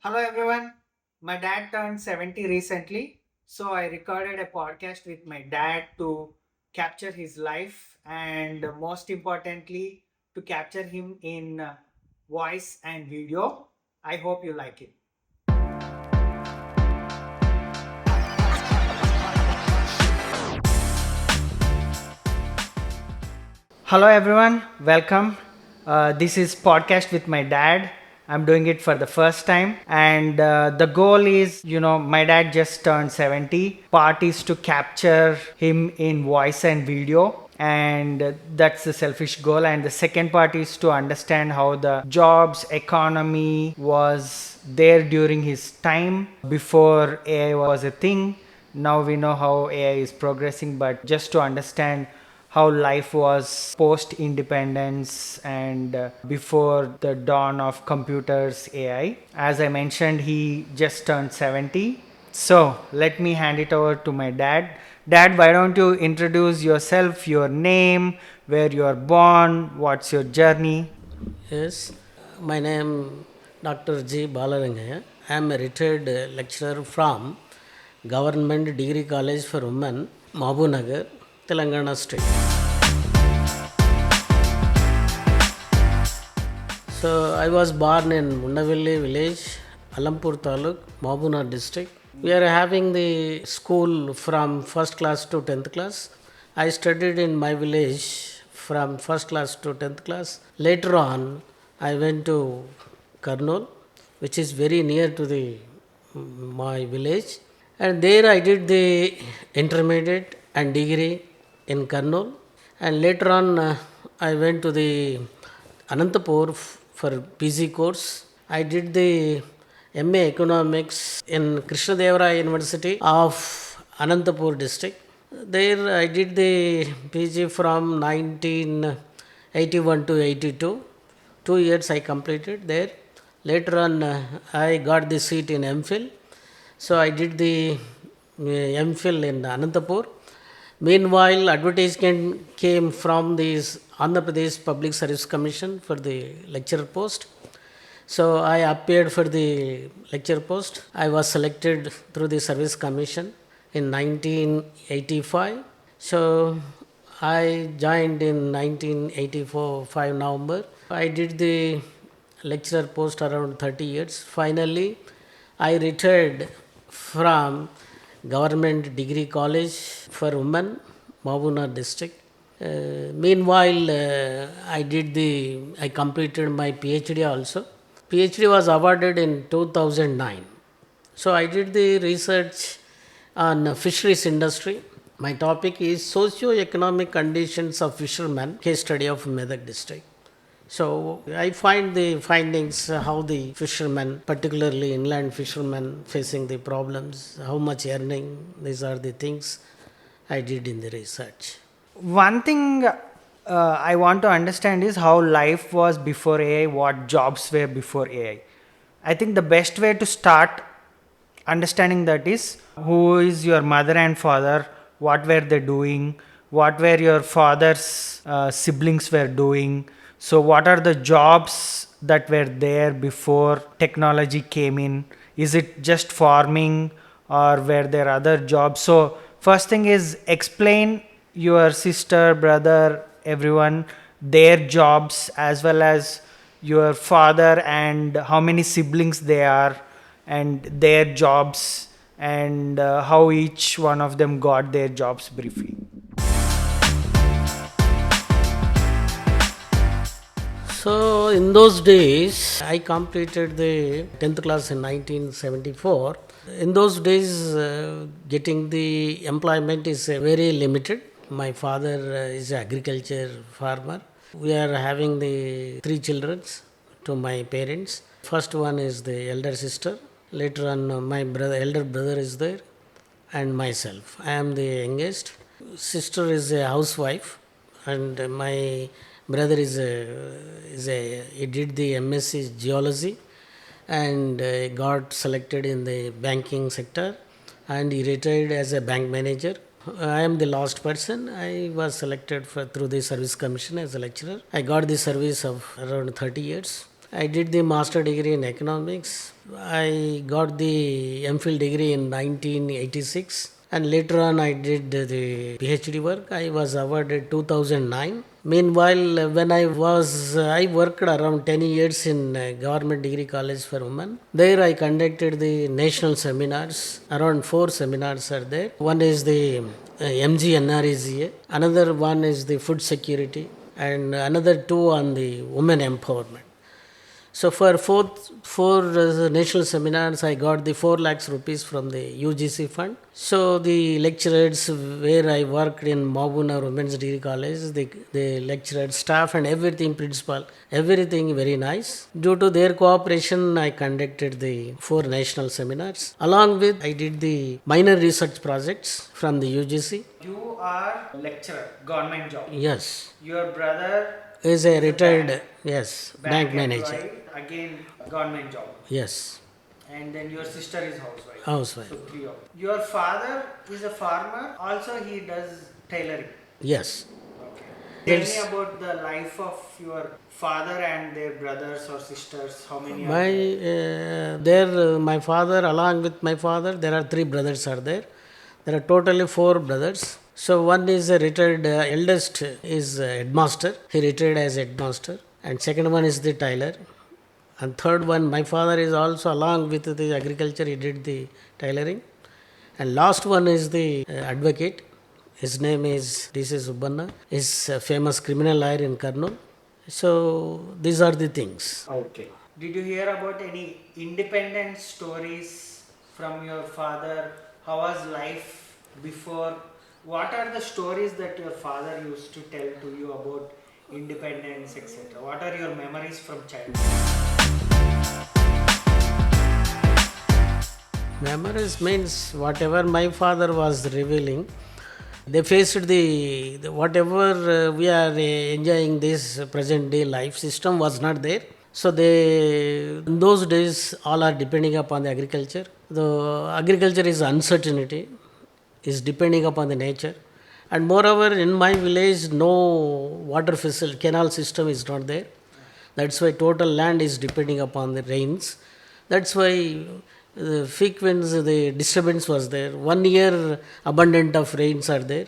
Hello everyone. My dad turned 70 recently, so I recorded a podcast with my dad to capture his life and most importantly to capture him in voice and video. I hope you like it. Hello everyone, welcome. This is podcast with my dad. I'm doing it for the first time, and the goal is, my dad just turned 70. Part is to capture him in voice and video, and that's the selfish goal. And the second part is to understand how the jobs economy was there during his time before AI was a thing. Now we know how AI is progressing, but just to understand how life was post independence and before the dawn of computers AI. As I mentioned, he just turned 70. So let me hand it over to my dad. Dad, why don't you introduce yourself, your name, where you are born, what's your journey? Yes, my name Dr. G. Balarangaya. I am a retired lecturer from Government Degree College for Women, Mahabunagar, Telangana State. So I was born in Mundavelli village, Alampur Taluk, Mahabunagar district. We are having the school from first class to 10th class. I studied in my village from first class to 10th class. Later on, I went to Kurnool, which is very near to the my village, and there I did the intermediate and degree in Kurnool. And later on, I went to the Anantapur for PG course. I did the MA Economics in Krishnadevara University of Anantapur district. There I did the PG from 1981 to 82. 2 years I completed there. Later on, I got the seat in MPhil. So I did the MPhil in Anantapur. Meanwhile, advertisement came from the Andhra Pradesh Public Service Commission for the lecturer post. So I appeared for the lecture post. I was selected through the service commission in 1985. So I joined in 1984 5 November. I did the lecturer post around 30 years. Finally, I retired from Government Degree College for Women, Mahabunagar district. Meanwhile, I completed my PhD also. PhD was awarded in 2009. So I did the research on fisheries industry. My topic is socio-economic conditions of fishermen, case study of Medak district. So I find the findings how the fishermen, particularly inland fishermen, facing the problems, how much earning. These are the things I did in the research. One thing I want to understand is how life was before AI, what jobs were before AI. I think the best way to start understanding that is who is your mother and father, what were they doing, what were your father's siblings were doing. So what are the jobs that were there before technology came in? Is it just farming or were there other jobs? So first thing is explain your sister, brother, everyone, their jobs as well as your father and how many siblings they are and their jobs and how each one of them got their jobs briefly. So in those days, I completed the 10th class in 1974. In those days, getting the employment is very limited. My father is an agriculture farmer. We are having the three children to my parents. First one is the elder sister. Later on, my elder brother is there, and myself. I am the youngest. Sister is a housewife, and my brother is a he did the MSc geology, and got selected in the banking sector, and he retired as a bank manager. I am the last person. I was selected through the service commission as a lecturer. I got the service of around 30 years. I did the master degree in economics. I got the MPhil degree in 1986, and later on I did the PhD work. I was awarded 2009. Meanwhile, when I worked around 10 years in Government Degree College for Women. There I conducted the national seminars. Around 4 seminars are there. One is the MGNREGA, another one is the food security, and another two on the women empowerment. So for four national seminars, I got the 4 lakhs rupees from the UGC fund. So the lecturers where I worked in Mabuna Women's Degree College, the lecturer, staff and everything, principal, everything very nice. Due to their cooperation, I conducted the 4 national seminars. Along with, I did the minor research projects from the UGC. You are lecturer, government job. Yes. Your brother Is a retired, yes, bank manager. employee, again government job. Yes. And then your sister is housewife. Housewife. So 3 of you. Your father is a farmer. Also, he does tailoring. Yes. Okay. Tell Yes. me about the life of your father and their brothers or sisters. How many are My there? my father, along with my father, there are 3 brothers are there. There are totally 4 brothers. So one is a retired, eldest is a headmaster. He retired as headmaster. And second one is the tailor. And third one, my father is also along with the agriculture. He did the tailoring. And last one is the advocate. His name is D.C. Subbanna. He's a famous criminal lawyer in Kurnool. So these are the things. Okay. Did you hear about any independent stories from your father? How was life before? What are the stories that your father used to tell to you about independence, etc.? What are your memories from childhood? Memories means whatever my father was revealing. They faced the whatever we are enjoying this present day life system was not there. So in those days all are depending upon the agriculture. The agriculture is uncertainty, is depending upon the nature. And moreover, in my village, no water facility, canal system is not there. That's why total land is depending upon the rains. That's why the frequency, the disturbance was there. 1 year abundant of rains are there.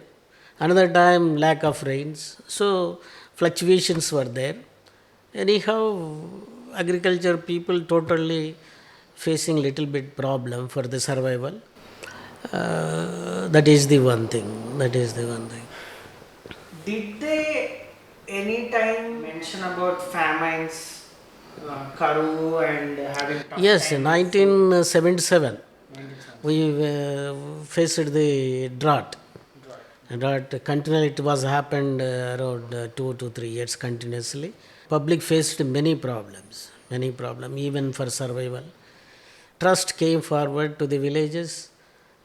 Another time lack of rains. So fluctuations were there. Anyhow, agriculture people totally facing little bit problem for the survival. That is the one thing. That is the one thing. Did they any time mention about famines, Karu and having tough Yes, times? 1977 we faced the drought. Continually it was happened around 2 to 3 years continuously. Public faced many problems, even for survival. Trust came forward to the villages,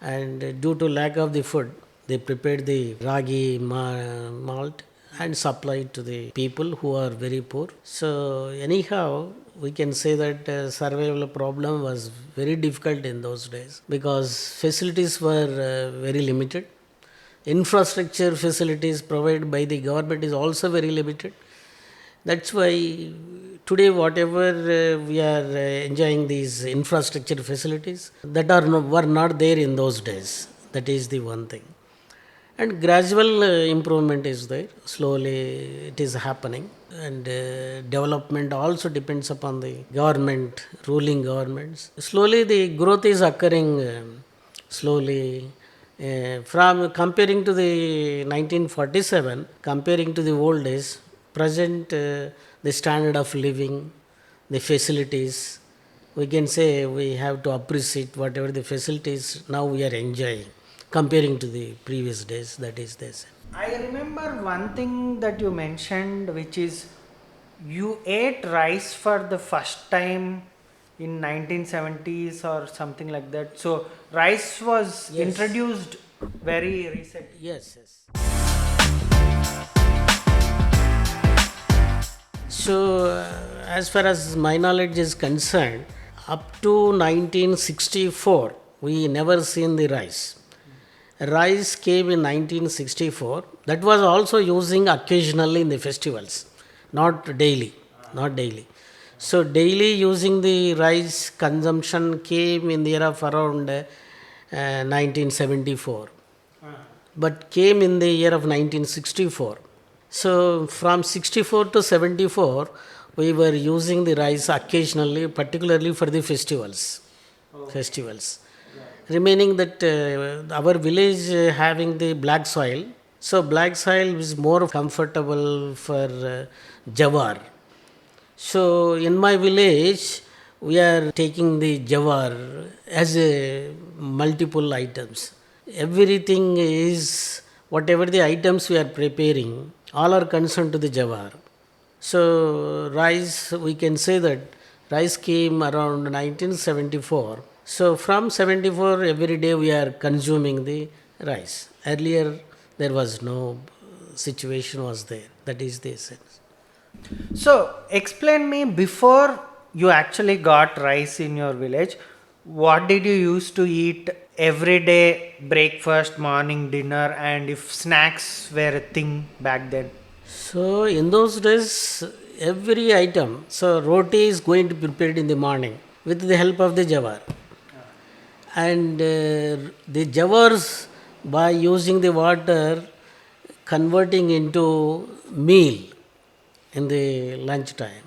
and due to lack of the food, they prepared the ragi malt and supplied to the people who are very poor. So anyhow, we can say that survival problem was very difficult in those days because facilities were very limited. Infrastructure facilities provided by the government is also very limited. That's why today whatever we are enjoying these infrastructure facilities that were not there in those days. That is the one thing. And gradual improvement is there. Slowly it is happening. And development also depends upon the government, ruling governments. Slowly the growth is occurring slowly. From comparing to the 1947, comparing to the old days, present the standard of living, the facilities, we can say we have to appreciate whatever the facilities now we are enjoying comparing to the previous days. That is this. I remember one thing that you mentioned, which is you ate rice for the first time in 1970s or something like that. So rice was Yes. introduced very recently. Yes. So, as far as my knowledge is concerned, up to 1964, we never seen the rice. Rice came in 1964. That was also using occasionally in the festivals, not daily. So daily using the rice consumption came in the year of around 1974, but came in the year of 1964. So from 64 to 74, we were using the rice occasionally, particularly for the festivals. Festivals. Remaining that our village having the black soil, so black soil is more comfortable for jawar. So in my village, we are taking the jawar as a multiple items. Everything is whatever the items we are preparing, all are concerned to the jawar. So rice, we can say that rice came around 1974. So from 74, every day we are consuming the rice. Earlier, there was no situation was there. That is the essence. So, explain me before you actually got rice in your village, what did you used to eat every day, breakfast, morning, dinner, and if snacks were a thing back then? So in those days, every item, so roti is going to be prepared in the morning with the help of the jawar. And the jawars, by using the water, converting into meal in the lunch time.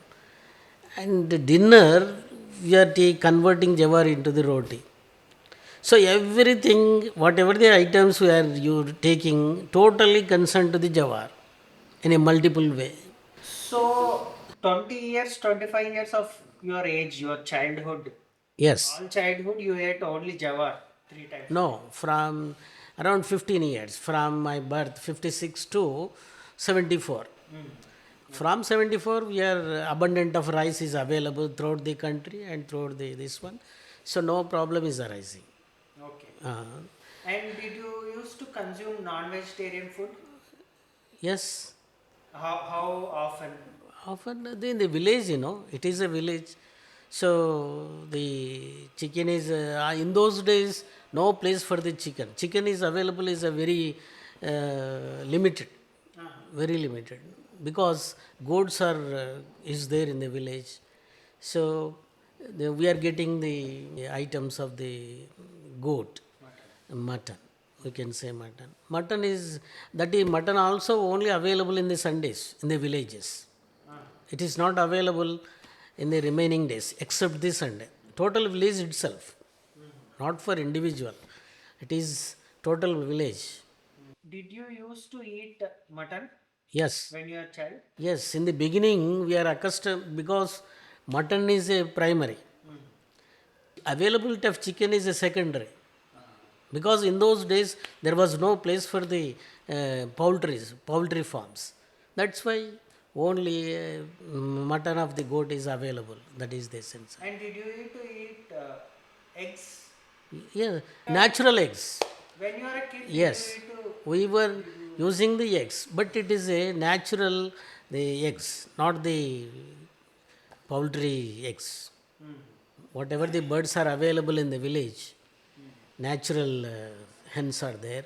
And the dinner, we are converting jawar into the roti. So everything, whatever the items we are you taking, totally concerned to the jawar in a multiple way. So, 20 years, 25 years of your age, your childhood, Yes. all childhood you ate only jawar three times a day. No, from around 15 years, from my birth, 56 to 74. From 74, we are abundant of rice is available throughout the country and throughout this one. So no problem is arising. Okay. Uh, And did you used to consume non-vegetarian food? yes, How often? often in the village, it is a village. So the chicken is in those days no place for the chicken. Chicken is available is a very limited, very limited because goats are is there in the village. So we are getting the items of the goat, mutton. We can say mutton. Mutton is that is mutton also only available in the Sundays in the villages. It is not available in the remaining days except this Sunday. Total village itself, not for individual. It is total village. Did you used to eat mutton Yes, when you were a child? yes. In the beginning, we are accustomed because mutton is a primary. Availability of chicken is a secondary. Because in those days there was no place for the poultry farms. That's why only mutton of the goat is available. That is the essence. And did you used to eat eggs? Yeah, natural eggs. When you were a kid, did you Yes, used to? we were using the eggs, but it is a natural the eggs, not the poultry eggs. Whatever the birds are available in the village, natural hens are there.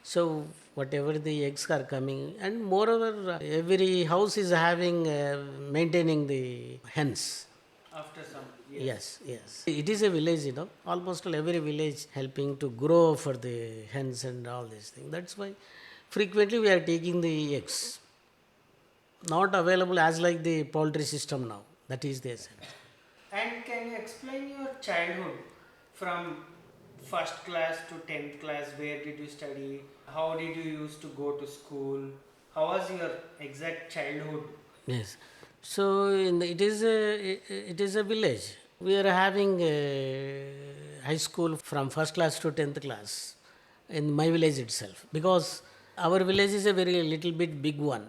So whatever the eggs are coming, and moreover, every house is having maintaining the hens. After some Yes, yes. It is a village, almost every village helping to grow for the hens and all these things. That's why frequently we are taking the eggs. Not available as like the poultry system now. That is the essence. And can you explain your childhood from first class to 10th class? Where did you study? How did you used to go to school? How was your exact childhood? Yes. So it is a village. We are having a high school from first class to 10th class in my village itself because our village is a very little bit big one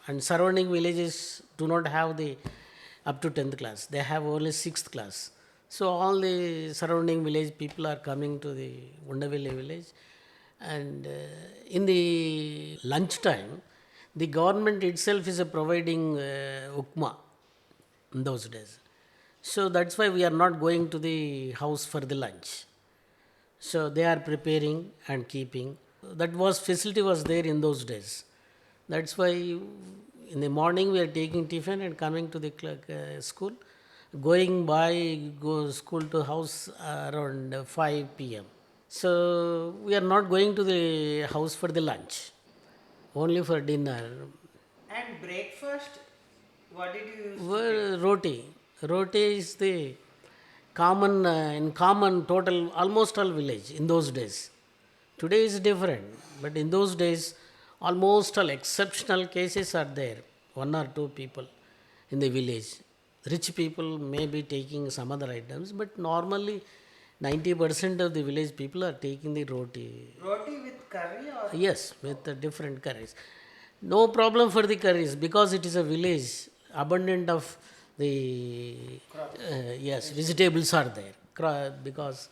and surrounding villages do not have the up to 10th class. They have only 6th class. So all the surrounding village people are coming to the Undaville village and in the lunch time the government itself is providing ukma in those days. So that's why we are not going to the house for the lunch. So they are preparing and keeping. That was facility was there in those days. That's why in the morning we are taking tiffin and coming to the school. going by go school to house around 5 p.m. So we are not going to the house for the lunch, only for dinner. And breakfast, what did you used to take? Well, roti. Roti is the common in common total almost all village in those days. Today is different, but in those days, almost all exceptional cases are there. One or two people in the village. Rich people may be taking some other items, but normally 90% of the village people are taking the roti. Roti with curry or? Yes, with the different curries. No problem for the curries because it is a village. Abundant of the Crops. yes vegetables are there because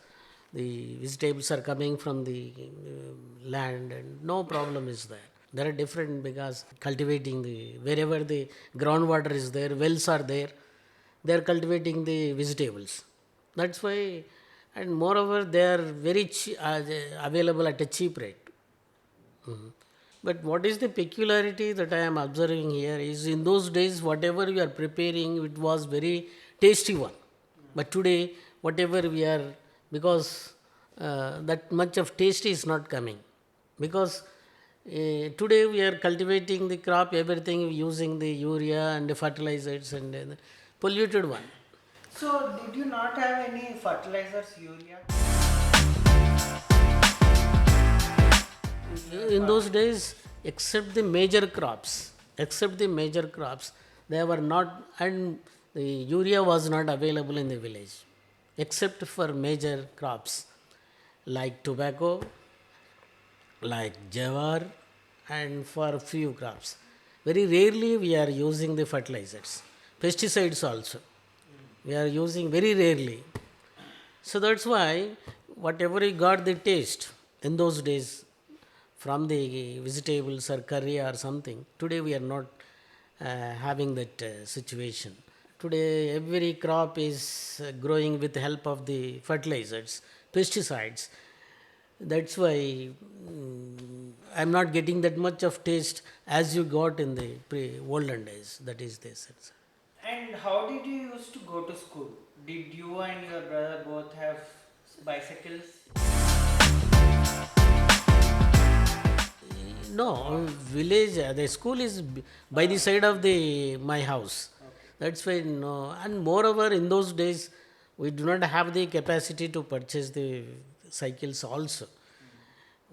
the vegetables are coming from the land and no problem is there. There are different because cultivating the wherever the groundwater is there, wells are there. They are cultivating the vegetables. That's why, and moreover, they are very available at a cheap rate. Mhm. But what is the peculiarity that I am observing here is in those days, whatever we are preparing, it was very tasty one. But today, whatever we are, because that much of taste is not coming. Because today we are cultivating the crop, everything using the urea and the fertilizers and polluted one. So, did you not have any fertilizers, urea? In your In those farming? days, except the major crops, they were not, and the urea was not available in the village, except for major crops like tobacco, like jawar, and for few crops. Very rarely we are using the fertilizers, pesticides also. We are using very rarely. So that's why whatever we got the taste in those days from the vegetables or curry or something, today we are not having that situation. Today every crop is growing with the help of the fertilizers, pesticides. That's why I'm not getting that much of taste as you got in the olden days. That is this. And how did you used to go to school? Did you and your brother both have bicycles? No, village. The school is by the side of the my house. Okay. That's why no. And moreover, in those days, we do not have the capacity to purchase the cycles. Also,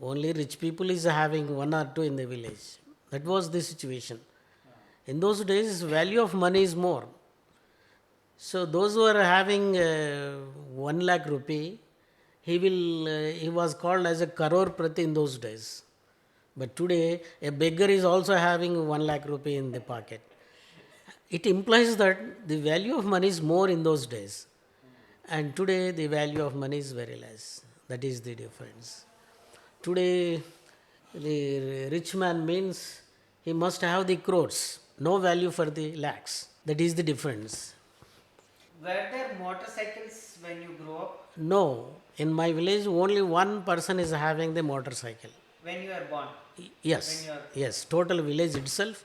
only rich people is having one or two in the village. That was the situation. In those days, value of money is more. So those who are having 1 lakh rupee, he was called as a karor prati in those days. But today, a beggar is also having 1 lakh rupee in the pocket. It implies that the value of money is more in those days, and today the value of money is very less. That is the difference. Today, the rich man means he must have the crores, no value for the lakhs. That is the difference. Were there motorcycles when you grew up? No, in my village, only one person is having the motorcycle. When you were born? When Yes, you are. yes, total village itself,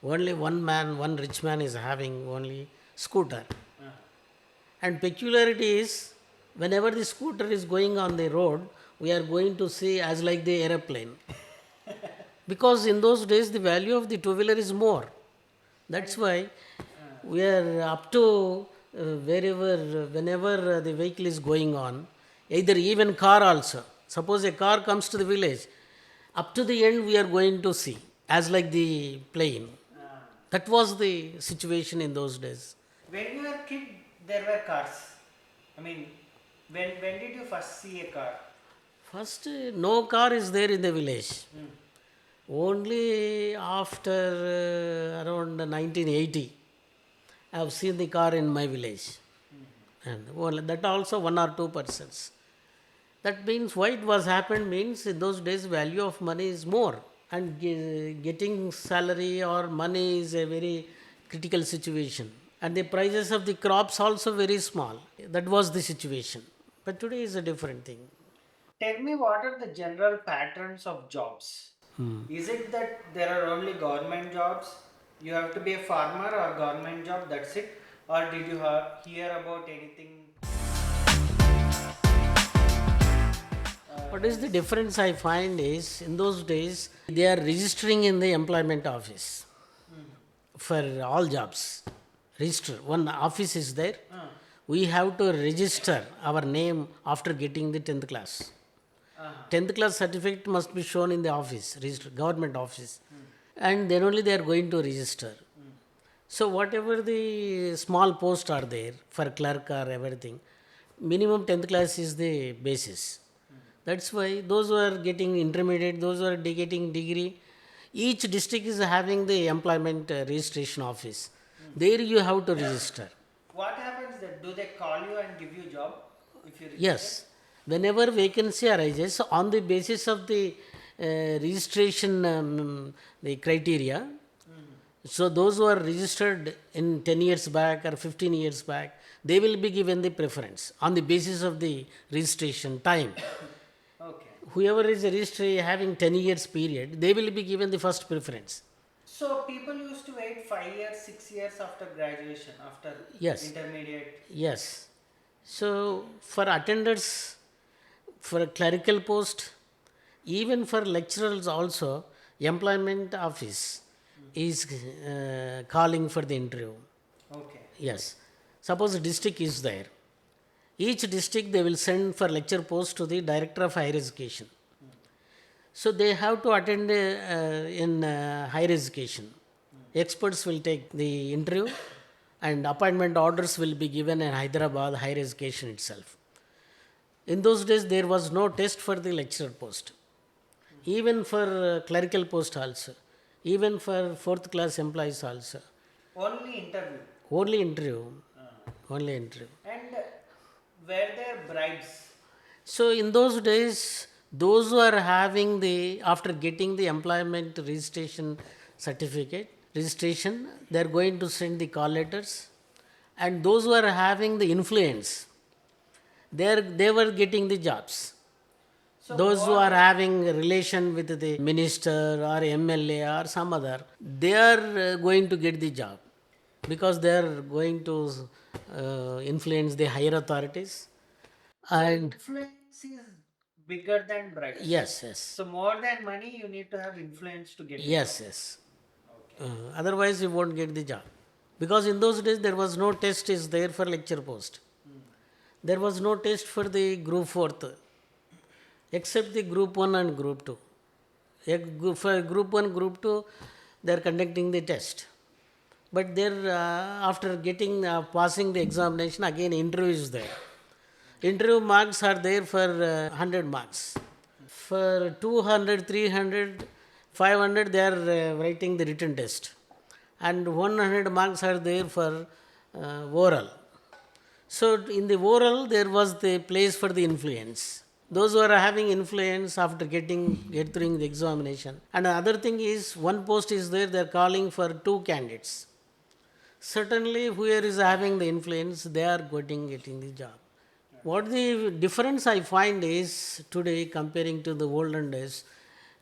only one man, one rich man is having only scooter. Uh, And peculiarity is, whenever the scooter is going on the road, we are going to see as like the aeroplane. Because in those days, the value of the two-wheeler is more. That's why we are up to whenever the vehicle is going on, either even car also. Suppose a car comes to the village, up to the end we are going to see, as like the plane. uh, That was the situation in those days. when you were a kid, there were cars. I mean, when did you first see a car? First, no car is there in the village. Hmm. Only after around 1980, I have seen the car in my village. And well, that also one or two persons. That means why it was happened means in those days value of money is more, and getting salary or money is a very critical situation, and the prices of the crops also very small. That was the situation. But today is a different thing. Tell me, what are the general patterns of jobs? Is it that there are only government jobs? You have to be a farmer or government job, that's it? or did you hear about anything? What is the difference I find is in those days they are registering in the employment office for all jobs. Register. One office is there. We have to register our name after getting the 10th class. 10th class certificate must be shown in the office, register, government office. And then only they are going to register. So whatever the small posts are there for clerk or everything, minimum 10th class is the basis. That's why those who are getting intermediate, those who are getting degree, each district is having the employment registration office. There you have to register. What happens then? Do they call you and give you job if you register? Yes. Whenever vacancy arises, on the basis of the registration the criteria, so those who are registered in 10 years back or 15 years back, they will be given the preference on the basis of the registration time. Okay. Whoever is registered having 10 years period, they will be given the first preference. So people used to wait 5 years, 6 years after graduation, after Yes. intermediate. Yes. So for attenders, for a clerical post, even for lecturers also, employment office is calling for the interview. Okay. Yes. Suppose a district is there. Each district they will send for lecture post to the director of higher education. So they have to attend in higher education. Experts will take the interview and appointment orders will be given in Hyderabad higher education itself. In those days there was no test for the lecturer post. Even for clerical post also. Even for fourth class employees also. Only interview. Only interview. Only interview. And were there bribes? So in those days, those who are having the, after getting the employment registration certificate, registration, they are going to send the call letters. And those who are having the influence, they were getting the jobs. So Those who what- are having a relation with the minister or MLA or some other, they are going to get the job because they are going to influence the higher authorities. And influence is bigger than bribes. yes, yes. So more than money, you need to have influence to get it. Yes, yes. Otherwise, you won't get the job. Because in those days, there was no test is there for lecture post. There was no test for the group 4th, except the group 1 and group 2. For group 1, group 2, they are conducting the test. But there, after getting, passing the examination, again interview is there. Interview marks are there for 100 marks. For 200, 300, 500, they are writing the written test. And 100 marks are there for oral. So in the oral, there was the place for the influence. Those who are having influence after get through the examination. And another thing is, one post is there, they are calling for 2 candidates. Certainly, whoever is having the influence, they are getting the job. What the difference I find is today comparing to the olden days,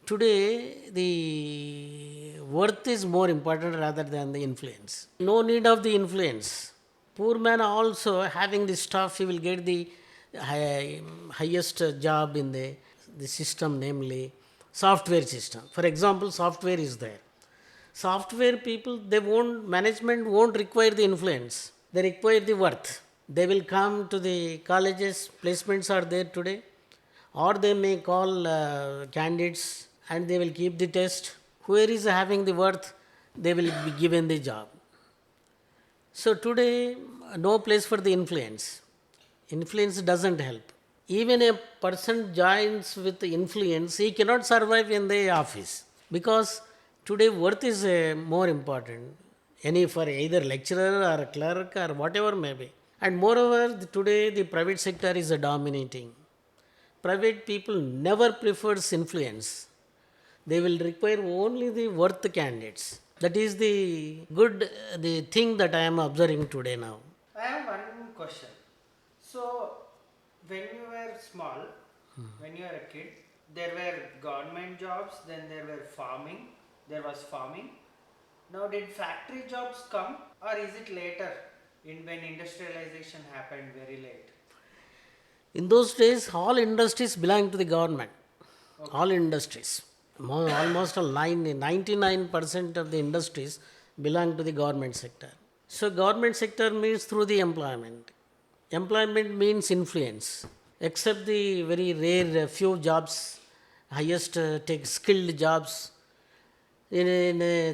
today the worth is more important rather than the influence. No need of the influence. Poor man also having the stuff, he will get the highest job in the system, namely software system. For example, software is there. Software people, management won't require the influence. They require the worth. They will come to the colleges, placements are there today, or they may call candidates and they will keep the test. Whoever is having the worth, they will be given the job. So today, no place for the influence. Influence doesn't help. Even a person joins with the influence, he cannot survive in the office because today worth is more important. Any for either lecturer or a clerk or whatever may be. And moreover, today the private sector is dominating. Private people never prefers influence. They will require only the worth candidates. That is the good, the thing that I am observing today now. I have one question. So, when you were small, when you were a kid, there were government jobs, then there were farming, there was farming. Now, did factory jobs come or is it later? in when industrialization happened very late. In those days, all industries belonged to the government. Okay. All industries. Almost 99% of the industries belong to the government sector. So, government sector means through the employment. Employment means influence. Except the very rare few jobs, highest take skilled jobs. In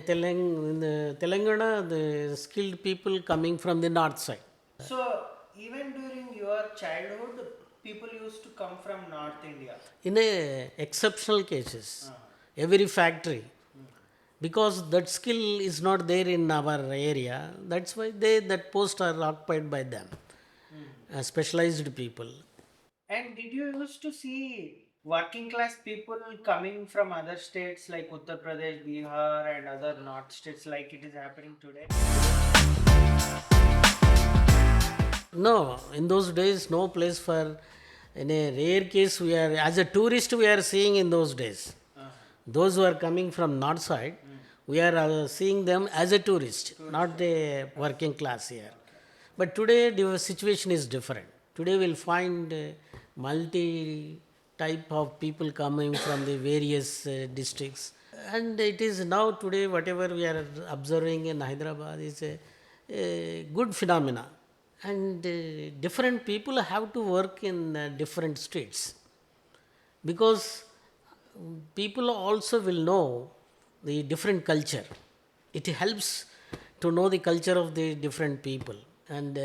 Telangana, the skilled people coming from the north side. So even during your childhood, people used to come from North India. In a exceptional cases, Uh-huh. every factory, because that skill is not there in our area, that's why that post are occupied by them, specialized people. And did you used to see working class people coming from other states like Uttar Pradesh, Bihar, and other north states like it is happening today? No, in those days, no place for. In a rare case, we are as a tourist we are seeing in those days. Uh-huh. Those who are coming from north side, we are seeing them as a tourist, not a working class here. Okay. But today the situation is different. Today we'll find multi type of people coming from the various districts, and it is now today whatever we are observing in Hyderabad is a good phenomena, and different people have to work in different states because people also will know the different culture. It helps to know the culture of the different people. And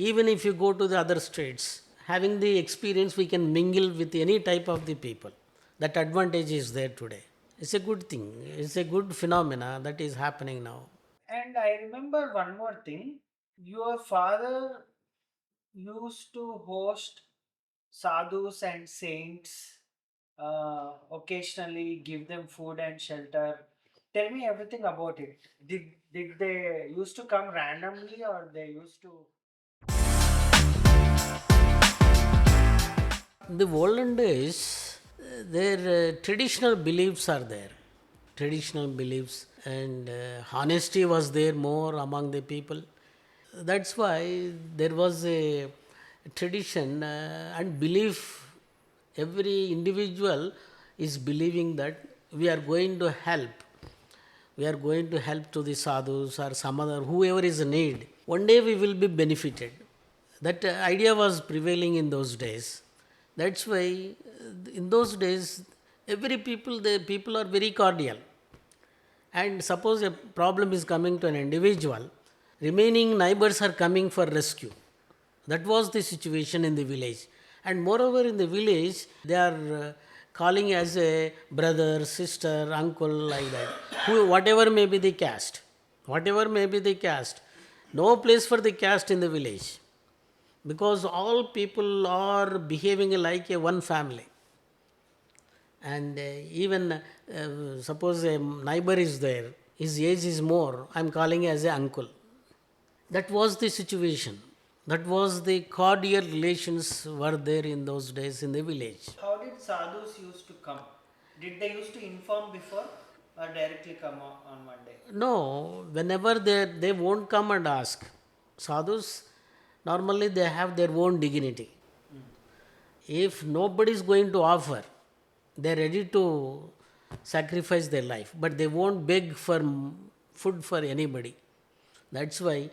even if you go to the other states, having the experience, we can mingle with any type of the people. That advantage is there today. It's a good thing. It's a good phenomena that is happening now. And I remember one more thing. Your father used to host sadhus and saints, occasionally give them food and shelter. Tell me everything about it. Did they used to come randomly or they used to? In the olden days, their traditional beliefs are there. Traditional beliefs and honesty was there more among the people. That's why there was a tradition and belief. Every individual is believing that we are going to help. We are going to help to the sadhus or some other, whoever is in need. One day we will be benefited. That idea was prevailing in those days. That's why in those days, every people, the people are very cordial. And suppose a problem is coming to an individual, remaining neighbors are coming for rescue. That was the situation in the village. And moreover, in the village, they are calling as a brother, sister, uncle, like that. Whatever may be the caste. Whatever may be the caste. No place for the caste in the village. Because all people are behaving like a one family. And even suppose a neighbor is there, his age is more, I am calling as a uncle. That was the situation. That was the cordial relations were there in those days in the village. How did sadhus used to come? Did they used to inform before or directly come on one day? No, whenever they won't come and ask. Sadhus, normally they have their own dignity. If nobody is going to offer, they are ready to sacrifice their life, but they won't beg for food for anybody. That's why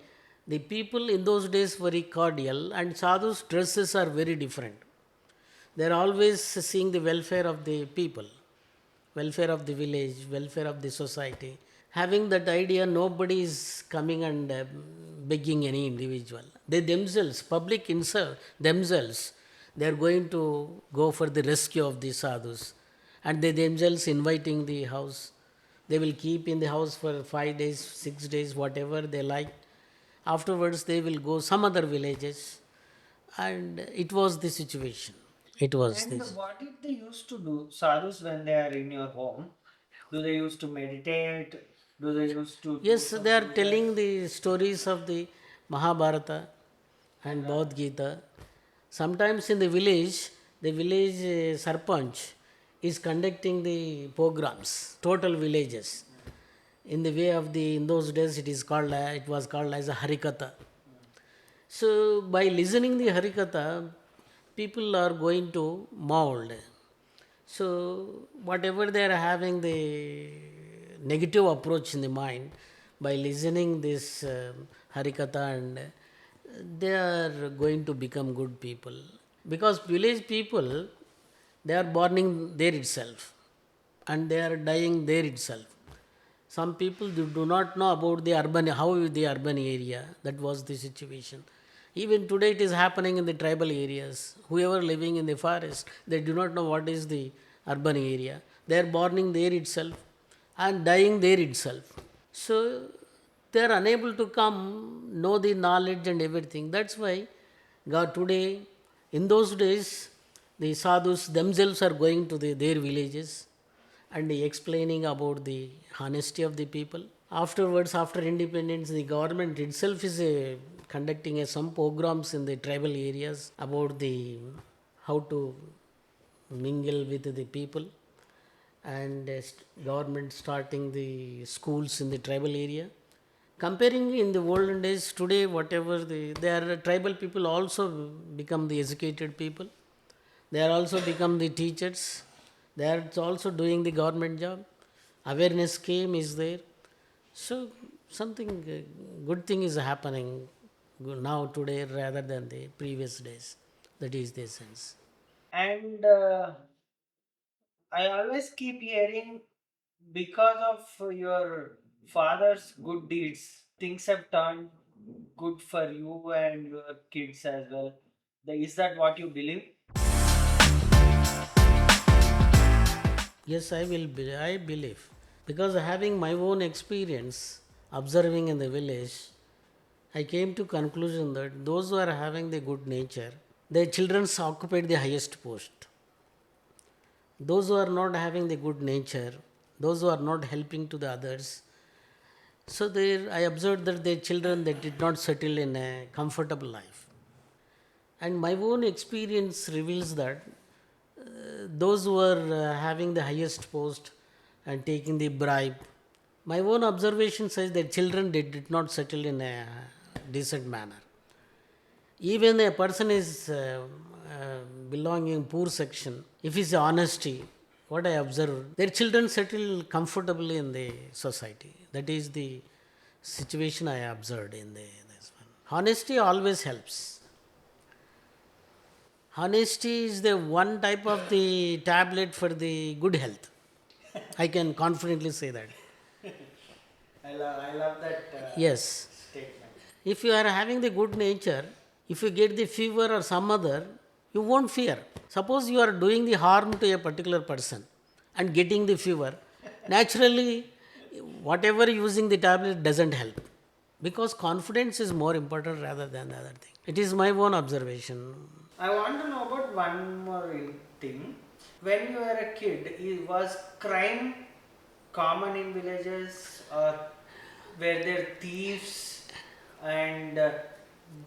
the people in those days very cordial, and sadhus' dresses are very different. They are always seeing the welfare of the people, welfare of the village, welfare of the society. Having that idea, nobody is coming and begging any individual. They themselves, public insert themselves, they are going to go for the rescue of the sadhus, and they themselves inviting the house. They will keep in the house for 5 days, 6 days, whatever they like. Afterwards, they will go some other villages, and it was the situation. It was And this. what did they used to do, sadhus, when they are in your home? Do they used to meditate? Do they used to do Yes, some they are pujas? telling the stories of the Mahabharata and Bhagavad Gita. Sometimes in the village sarpanch is conducting the programs, total villages. In the way of the, in those days it was called as a Harikatha. So by listening the Harikatha, people are going to mold. So whatever they are having the negative approach in the mind, by listening this Harikatha, and they are going to become good people. Because village people, they are born there itself and they are dying there itself. Some people do not know about the urban, how the urban area, that was the situation. Even today it is happening in the tribal areas. Whoever living in the forest, they do not know what is the urban area. They are born there itself and dying there itself. So they are unable to come know the knowledge and everything. That's why God today, in those days, the sadhus themselves are going to their villages and explaining about the honesty of the people. Afterwards, after independence, the government itself is conducting some programs in the tribal areas about the how to mingle with the people, and government starting the schools in the tribal area. Comparing in the olden days, today whatever they are tribal people also become the educated people. They are also become the teachers. They are also doing the government job. Awareness scheme is there. So something good thing is happening now today rather than the previous days. That is the sense. And I always keep hearing, because of your father's good deeds, things have turned good for you and your kids as well. Is that what you believe? Yes, I will. I believe, because having my own experience observing in the village, I came to conclusion that those who are having the good nature, their children occupied the highest post. Those who are not having the good nature, those who are not helping to the others, so there I observed that their children, they did not settle in a comfortable life. And my own experience reveals that those who are having the highest post and taking the bribe, my own observation says that children did not settle in a decent manner. Even a person is belonging poor section, if his honesty, what I observe, their children settle comfortably in the society. That is the situation I observed in this one. Honesty always helps. Honesty is the one type of the tablet for the good health. I can confidently say that. I love that Yes. statement. If you are having the good nature, if you get the fever or some other, you won't fear. Suppose you are doing the harm to a particular person and getting the fever, naturally, whatever using the tablet doesn't help, because confidence is more important rather than the other thing. It is my own observation. I want to know about one more thing. When you were a kid, was crime common in villages, or were there thieves, and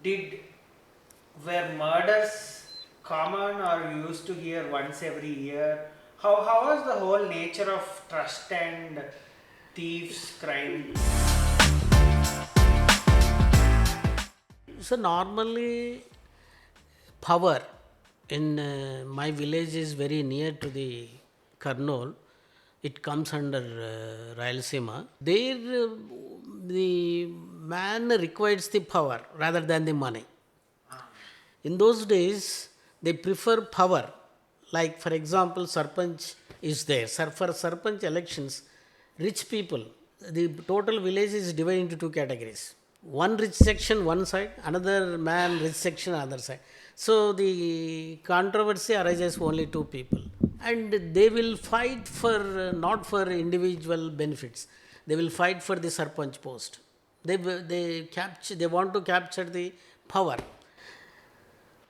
did were murders common, or you used to hear once every year? How was the whole nature of trust and thieves crime? So normally, power in my village is very near to the Karnool. It comes under Rayalaseema. There, the man requires the power rather than the money. In those days, they prefer power. Like, for example, Sarpanch is there. For Sarpanch elections, rich people, the total village is divided into two categories. One rich section one side, another man rich section other side. So the controversy arises only two people, and they will fight for not for individual benefits. They will fight for the Sarpanch post. They want to capture the power.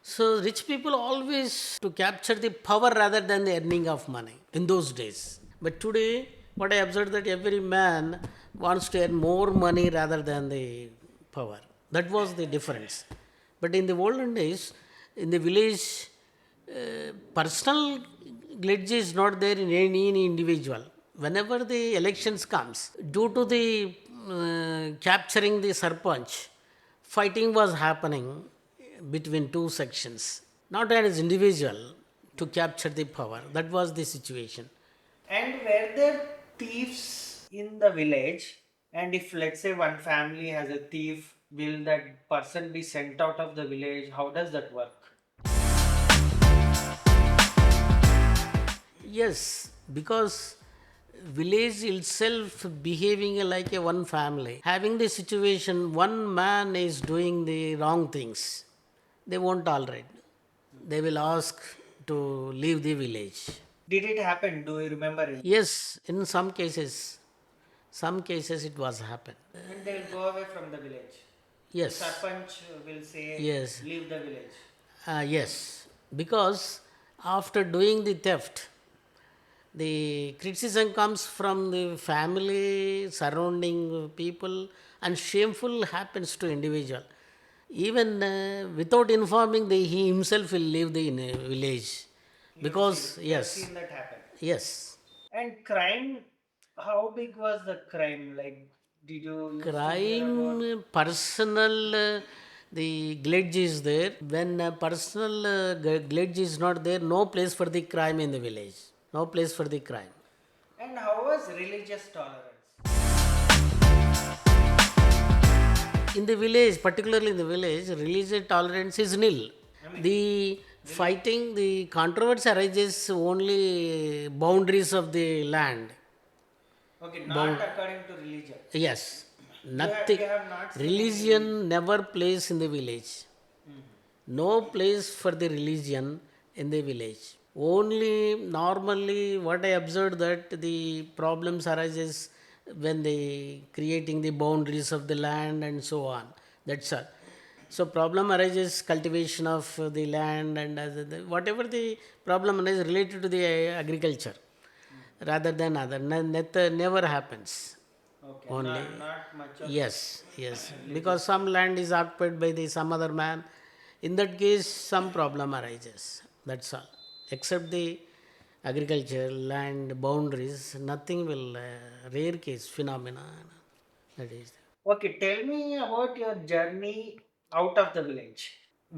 So rich people always to capture the power rather than the earning of money in those days. But today, what I observed, that every man wants to earn more money rather than the power. That was the difference. But in the olden days, in the village, personal glitch is not there in any individual. Whenever the elections comes, due to the capturing the sarpanch, fighting was happening between two sections, not as individual to capture the power. That was the situation. And were there thieves in the village? And if, let's say, one family has a thief, will that person be sent out of the village? How does that work? Yes, because village itself behaving like a one family, having the situation one man is doing the wrong things, they won't tolerate. They will ask to leave the village. Did it happen? Do you remember it? Yes, in some cases it was happened. And they'll go away from the village. The Yes, sarpanch will say, yes, leave the village. yes, because after doing the theft, the criticism comes from the family, surrounding people, and shameful happens to individual. Even without informing, he himself will leave the village, because You have yes, seen that happen. yes, And crime, how big was the crime? Like, did you used to hear about? crime, personal, the glitch is there. When personal glitch is not there, no place for the crime in the village. No place for the crime. And how was religious tolerance? In the village, particularly in the village, religious tolerance is nil. I mean, The fighting, the controversy arises only boundaries of the land. okay, not Bound, according to religion. yes, nothing. You have not seen any religion. Religion never plays in the village. No place for the religion in the village. Only normally what I observed that the problems arises when they creating the boundaries of the land and so on. That's all. So problem arises cultivation of the land and whatever the problem arises related to the agriculture rather than other. Never happens. Okay, Only not much of yes, yes, because religious. some land is occupied by the some other man. In that case, some problem arises. That's all. Except the agriculture, land boundaries, nothing will. Rare case phenomena. That is. Okay, tell me about your journey out of the village.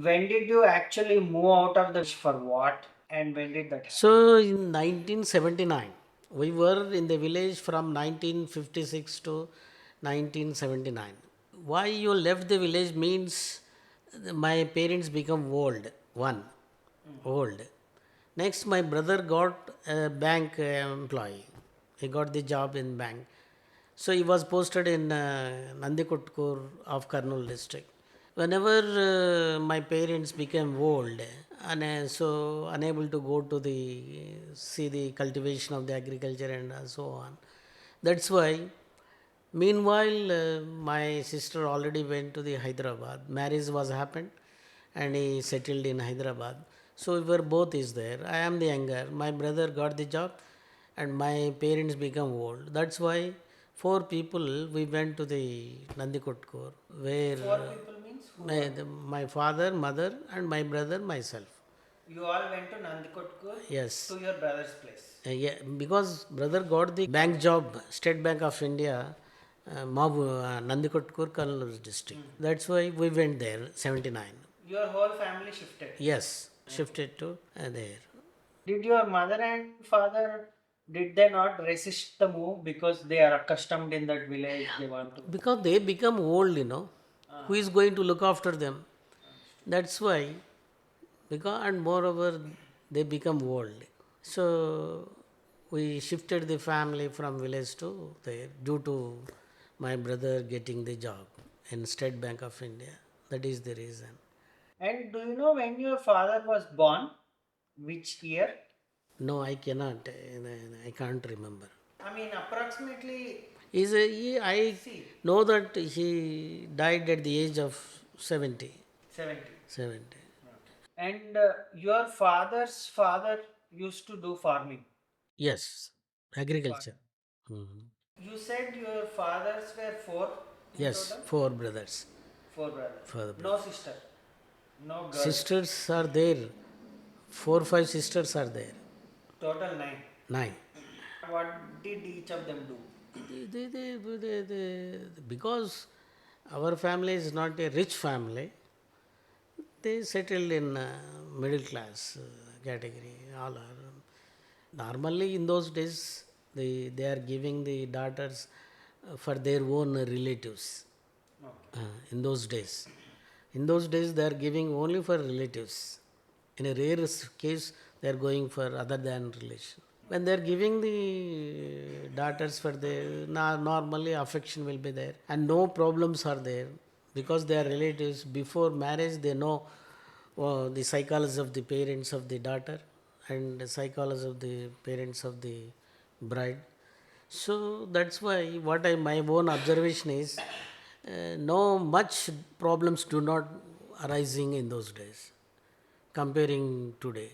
When did you actually move out of the village for what? And when did that happen? So in 1979, we were in the village from 1956 to 1979. Why you left the village means my parents become old. One, old. Next, my brother got a bank employee. He got the job in bank. So he was posted in Nandikutkur of Kurnool district. Whenever my parents became old and so unable to go to the see the cultivation of the agriculture and so on, that's why. Meanwhile, my sister already went to the Hyderabad. Marriage was happened, and he settled in Hyderabad. So we were both is there. I am the younger. My brother got the job, and my parents become old. That's why four people we went to the Nandikotkur, where Four people means who my, were? my father, mother, and my brother, myself. You all went to Nandikotkur Yes. to your brother's place. Yeah, because brother got the bank job, State Bank of India, Nandikotkur, Kannur district. That's why we went there, 79. Your whole family shifted. Yes, shifted to there. Did your mother and father did they not resist the move because they are accustomed in that village? They want to. Because they become old, who is going to look after them? That's why, because and moreover, they become old. So we shifted the family from village to there due to my brother getting the job in State Bank of India. That is the reason. And do you know when your father was born? Which year? No, I cannot. I can't remember. I mean, approximately. I See, know that he died at the age of 70. 70. 70. And your father's father used to do farming. Yes, agriculture. Mhm. You said your fathers were four in Yes, total? four brothers. Four brothers. Four No brothers. sister. No girl. Sisters are there. 4, 5 sisters are there. Total nine. 9. What did each of them do? Because Our family is not a rich family. They settled in middle class category. All are normally in those days they are giving the daughters for their own relatives. In those days, they are giving only for relatives. In a rare case, they are going for other than relation. When they are giving the daughters for the normally affection will be there and no problems are there because they are relatives. Before marriage, they know the psychology of the parents of the daughter and the psychology of the parents of the bride. So that's why what my own observation is, no much problems do not arising in those days comparing today.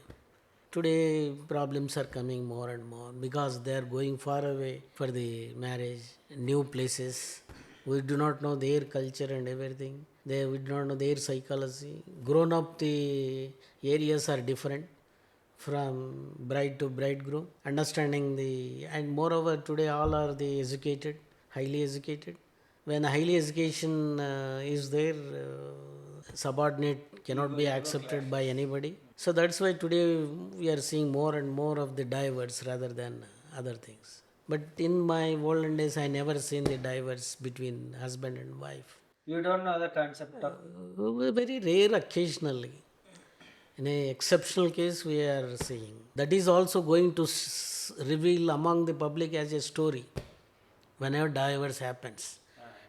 Today problems are coming more and more because they are going far away for the marriage, new places. We do not know their culture and everything. We do not know their psychology. Grown up, the areas are different from bride to bridegroom. Understanding the and moreover today all are the educated, highly educated. When highly education is there, subordinate cannot be accepted by anybody. So that's why today we are seeing more and more of the diverse rather than other things. But in my olden days, I never seen the diverse between husband and wife. You don't know the concept of. Very rare occasionally. In a exceptional case, we are seeing. That is also going to reveal among the public as a story whenever divorce happens.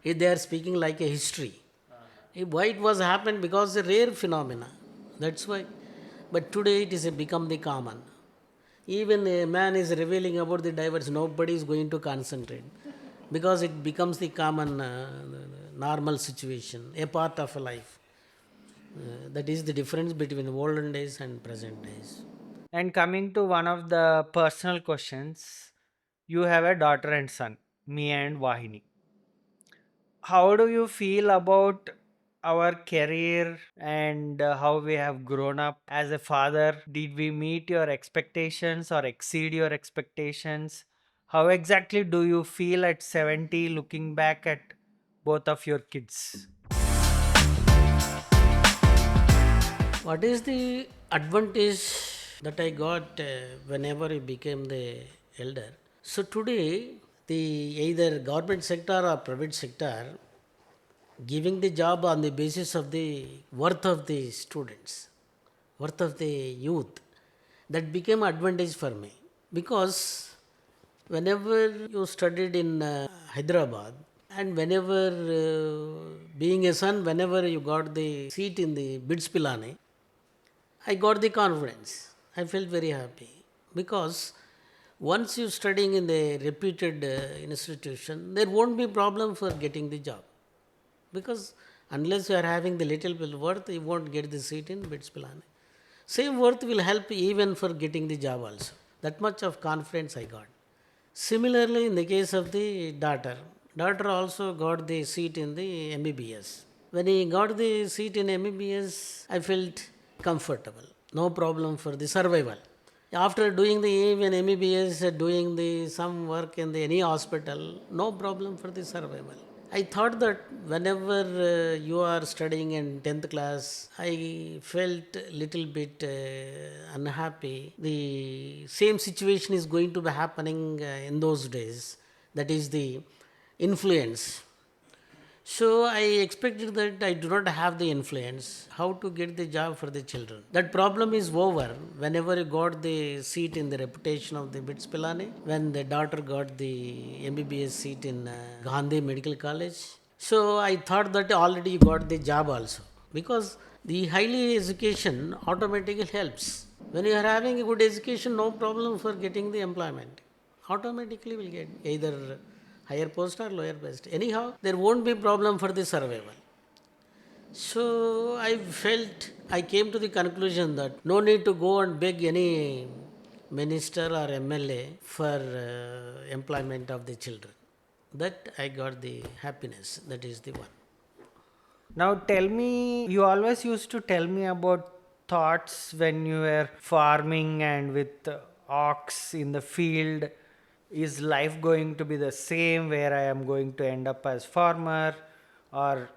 If they are speaking like a history. Why it was happened? Because a rare phenomena. That's why. But today it is become the common. Even a man is revealing about the divorce, nobody is going to concentrate because it becomes the common, normal situation, a part of a life. That is the difference between olden days and present days. And coming to one of the personal questions, you have a daughter and son, me and Vahini. How do you feel about our career and how we have grown up as a father? Did we meet your expectations or exceed your expectations? How exactly do you feel at 70 looking back at both of your kids? What is the advantage that I got whenever I became the elder? So today, the either government sector or private sector giving the job on the basis of the worth of the students, worth of the youth, that became advantage for me because whenever you studied in Hyderabad and whenever being a son, whenever you got the seat in the bids pilani, I got the confidence. I felt very happy because once you studying in the reputed institution, there won't be problem for getting the job because unless you are having the little bit worth, you won't get the seat in bids pilani. Same worth will help even for getting the job also. That much of confidence I got. Similarly, in the case of the daughter also got the seat in the MBBS. When he got the seat in MBBS, I felt comfortable. No problem for the survival. After doing the even MBBS, doing the some work in the any hospital, no problem for the survival. I thought that whenever you are studying in 10th class, I felt little bit unhappy. The same situation is going to be happening in those days. That is the influence. So I expected that I do not have the influence. How to get the job for the children? That problem is over whenever you got the seat in the reputation of the BITS Pilani, when the daughter got the MBBS seat in Gandhi Medical College. So I thought that already you got the job also because the highly education automatically helps. When you are having a good education, no problem for getting the employment. Automatically will get either higher post or lower post. Anyhow, there won't be problem for the survival. So I came to the conclusion that no need to go and beg any minister or MLA for employment of the children. That I got the happiness. That is the one. Now tell me, you always used to tell me about thoughts when you were farming and with ox in the field. Is life going to be the same where I am going to end up as farmer? or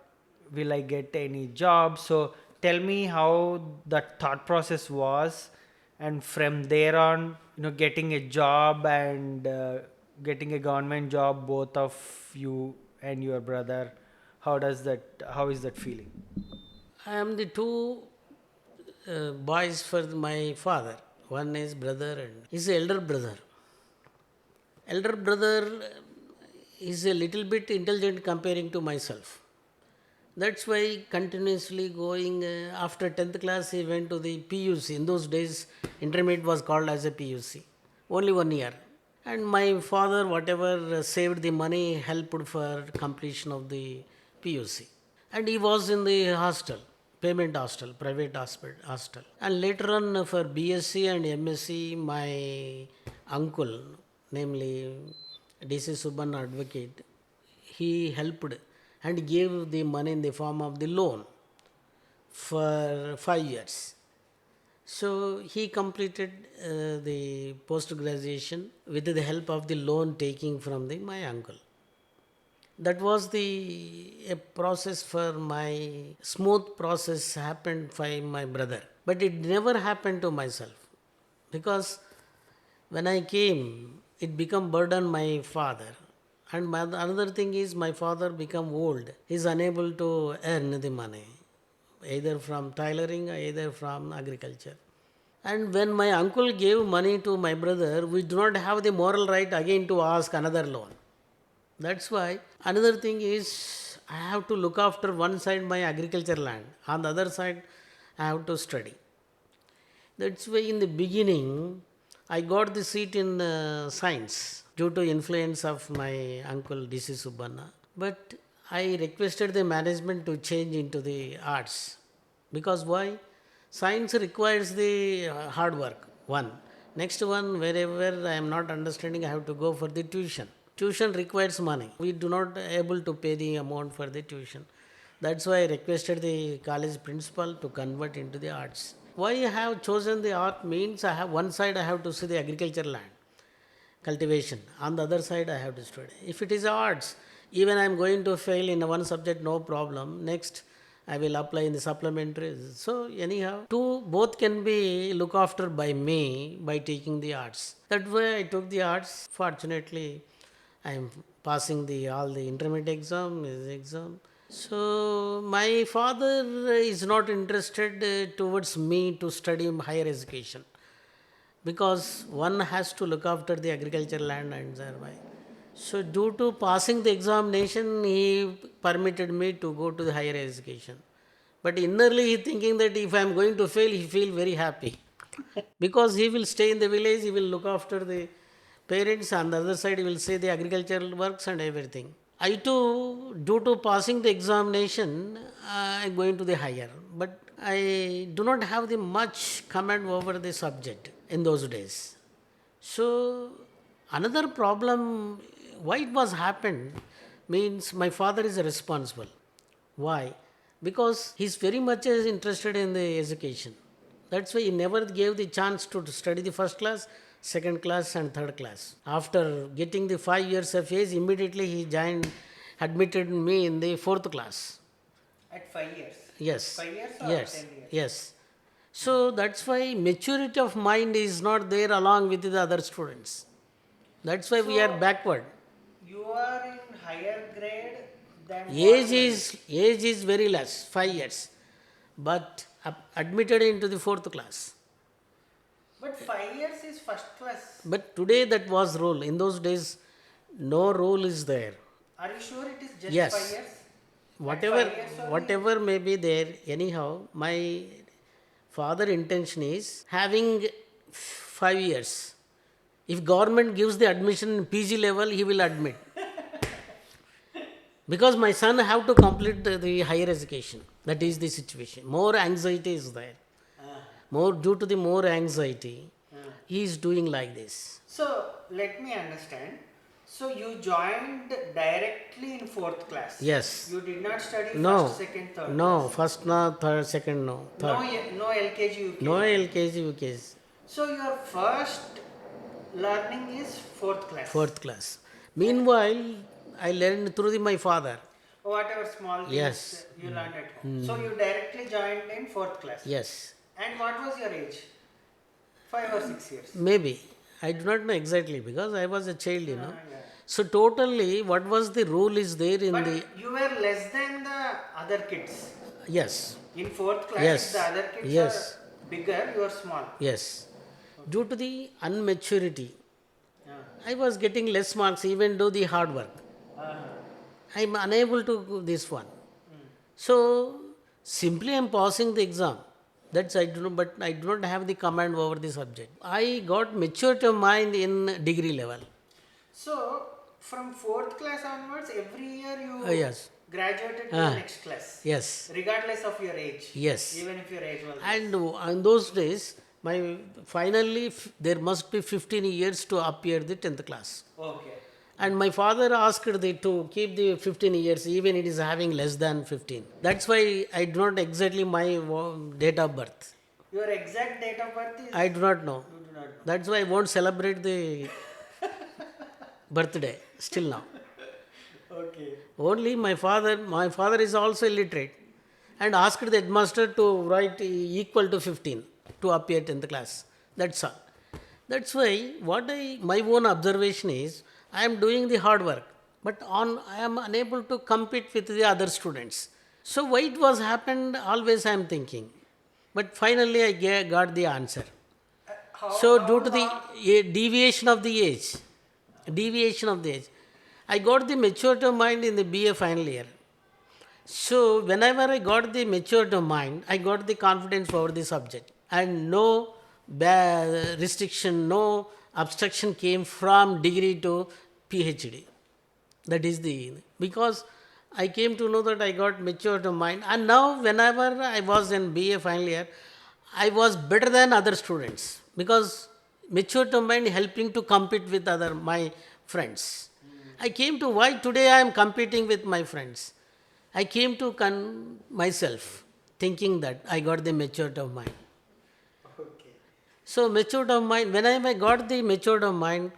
will I get any job? So tell me how that thought process was, and from there on, getting a job and getting a government job, both of you and your brother. How is that feeling? I am the two boys for my father. One is brother and he's the elder brother. Elder brother is a little bit intelligent comparing to myself. That's why continuously going after 10th class he went to the PUC. In those days intermediate was called as a PUC. Only 1 year. And my father whatever saved the money helped for completion of the PUC. And he was in the hostel, payment hostel, private hostel. And later on for BSc and MSc, my uncle, namely DC Subban advocate, he helped and gave the money in the form of the loan for 5 years. So he completed the post graduation with the help of the loan taking from my uncle. That was the a process for my smooth process happened for my brother, but it never happened to myself, because when I came it become burden my father. And another thing is my father become old, he is unable to earn the money either from tailoring or either from agriculture. And when my uncle gave money to my brother, we do not have the moral right again to ask another loan. That's why another thing is I have to look after one side my agriculture land, on the other side I have to study. That's why in the beginning I got the seat in science due to influence of my uncle DC Subbanna. But I requested the management to change into the arts, because why? Science requires the hard work. One. Next one, wherever I am not understanding, I have to go for the tuition. Tuition requires money. We do not able to pay the amount for the tuition. That's why I requested the college principal to convert into the arts. Why I have chosen the art means I have one side I have to see the agriculture land, cultivation. On the other side I have to study. If it is arts, even I am going to fail in one subject, no problem. Next I will apply in the supplementary. So anyhow, two both can be looked after by me by taking the arts. That way I took the arts. Fortunately, I am passing the all the intermediate exam. So my father is not interested towards me to study higher education, because one has to look after the agriculture land and survive. So due to passing the examination, he permitted me to go to the higher education. But innerly he thinking that if I am going to fail, he feel very happy. Because he will stay in the village, he will look after the parents, on the other side he will say the agricultural works and everything. I too, due to passing the examination, I am going to the higher. But I do not have the much command over the subject in those days. So another problem, why it was happened, means my father is responsible. Why? Because he is very much interested in the education. That's why he never gave the chance to study the first class, second class, and third class. After getting the 5 years of age, immediately he joined, admitted me in the fourth class. At 5 years? Yes. 5 years or Yes. 10 years? Yes. So that's why maturity of mind is not there along with the other students. That's why we are So backward. you are in higher grade than what Age you are. is very less, 5 years, but admitted into the fourth class. But 5 years is first class. But today that was rule. In those days, no rule is there. Are you sure it is just Yes. 5 years? At Whatever 5 years only? whatever may be there, anyhow, my father intention is having 5 years. If government gives the admission in PG level, he will admit. Because my son have to complete the higher education. That is the situation. More anxiety is there. More due to the more anxiety, he is doing like this. So let me understand. So you joined directly in fourth class. Yes. You did not study No. first, second, third No. class. First no, third, second no. Third. No LKG, UKG. No LKG, UKG. So your first learning is fourth class. Fourth class. Meanwhile, I learned through my father. Whatever small things Yes. you learned at home. So you directly joined in fourth class. Yes. And what was your age? 5 or 6 years. Maybe. I do not know exactly because I was a child, Yeah. So totally, what was the rule is there in But the you were less than the other kids. yes, In fourth class, if the yes, other kids yes, are bigger, you are small. yes. Due to the unmaturity, Yeah. I was getting less marks even though the hard work. Uh-huh. I am unable to do this one. So simply I am passing the exam. That's I do not, but I do not have the command over the subject. I got maturity of mind in degree level. So, from fourth class onwards, every year you Yes. graduated to the Ah, next class, yes. regardless of your age. Yes. Even if your age was less. And in those days, my finally there must be 15 years to appear the 10th class. Okay. And my father asked to keep the 15 years even it is having less than 15. That's why I do not exactly my date of birth. Your exact date of birth is. I do not know. You do not know. That's why I won't celebrate the birthday still now. Okay. Only my father is also illiterate and asked the headmaster to write equal to 15 to appear in the class. That's all. That's why my own observation is I am doing the hard work, but I am unable to compete with the other students. So why it was happened always I am thinking. But finally I got the answer. So due to the deviation of the age, I got the maturity of mind in the BA final year. So whenever I got the maturity of mind, I got the confidence over the subject, and no restriction, no obstruction came from degree to PhD. That is the because I came to know that I got maturity of mind, and now whenever I was in BA final year, I was better than other students because maturity of mind helping to compete with other my friends. I came to why today I am competing with my friends. I came to myself thinking that I got the maturity of mind. Okay. So maturity of mind, when I got the maturity of mind,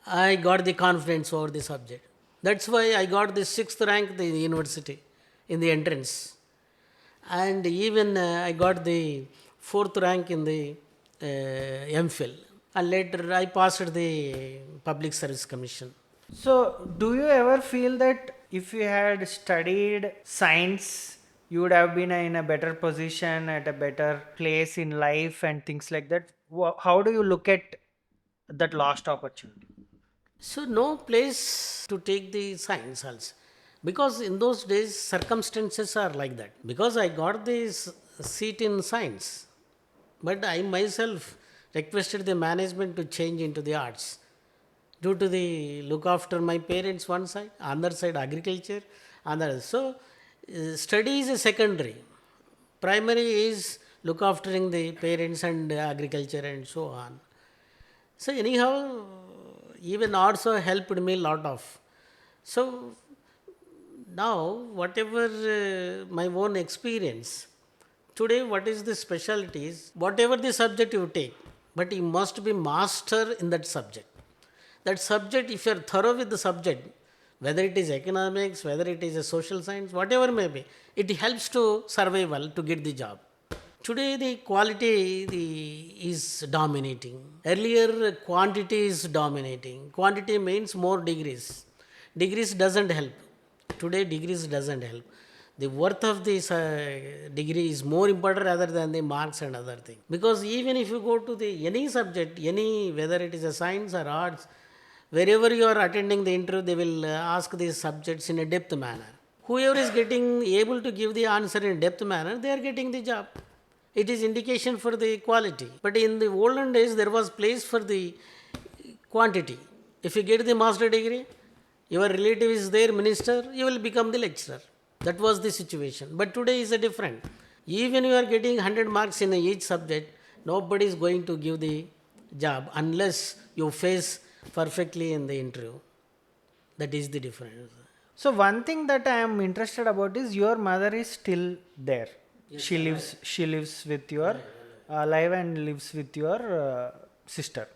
I got the confidence over the subject. That's why I got the 6th rank in the university in the entrance. And even I got the 4th rank in the MPhil. And later I passed the Public Service Commission. So, do you ever feel that if you had studied science, you would have been in a better position, at a better place in life, and things like that? How do you look at that lost opportunity? So no place to take the science also. Because in those days circumstances are like that. Because I got this seat in science, but I myself requested the management to change into the arts due to the look after my parents one side, other side agriculture, other. So study is a secondary. Primary is look aftering the parents and agriculture and so on. So anyhow, even also helped me a lot of. So now whatever my own experience, today what is the specialties, whatever the subject you take, but you must be master in that subject. That subject, if you are thorough with the subject, whether it is economics, whether it is a social science, whatever may be, it helps to survival to get the job. Today the quality is dominating. Earlier quantity is dominating. Quantity means more degrees. Degrees doesn't help. Today degrees doesn't help. The worth of this degree is more important rather than the marks and other things. Because even if you go to the any subject, any whether it is a science or arts, wherever you are attending the interview, they will ask these subjects in a depth manner. Whoever is getting able to give the answer in depth manner, they are getting the job. It is indication for the quality. But in the olden days, there was place for the quantity. If you get the master degree, your relative is there, minister, you will become the lecturer. That was the situation. But today is a different. Even you are getting 100 marks in each subject, nobody is going to give the job unless you face perfectly in the interview. That is the difference. So, one thing that I am interested about is your mother is still there. Yes, She lives with your alive and lives with your sister.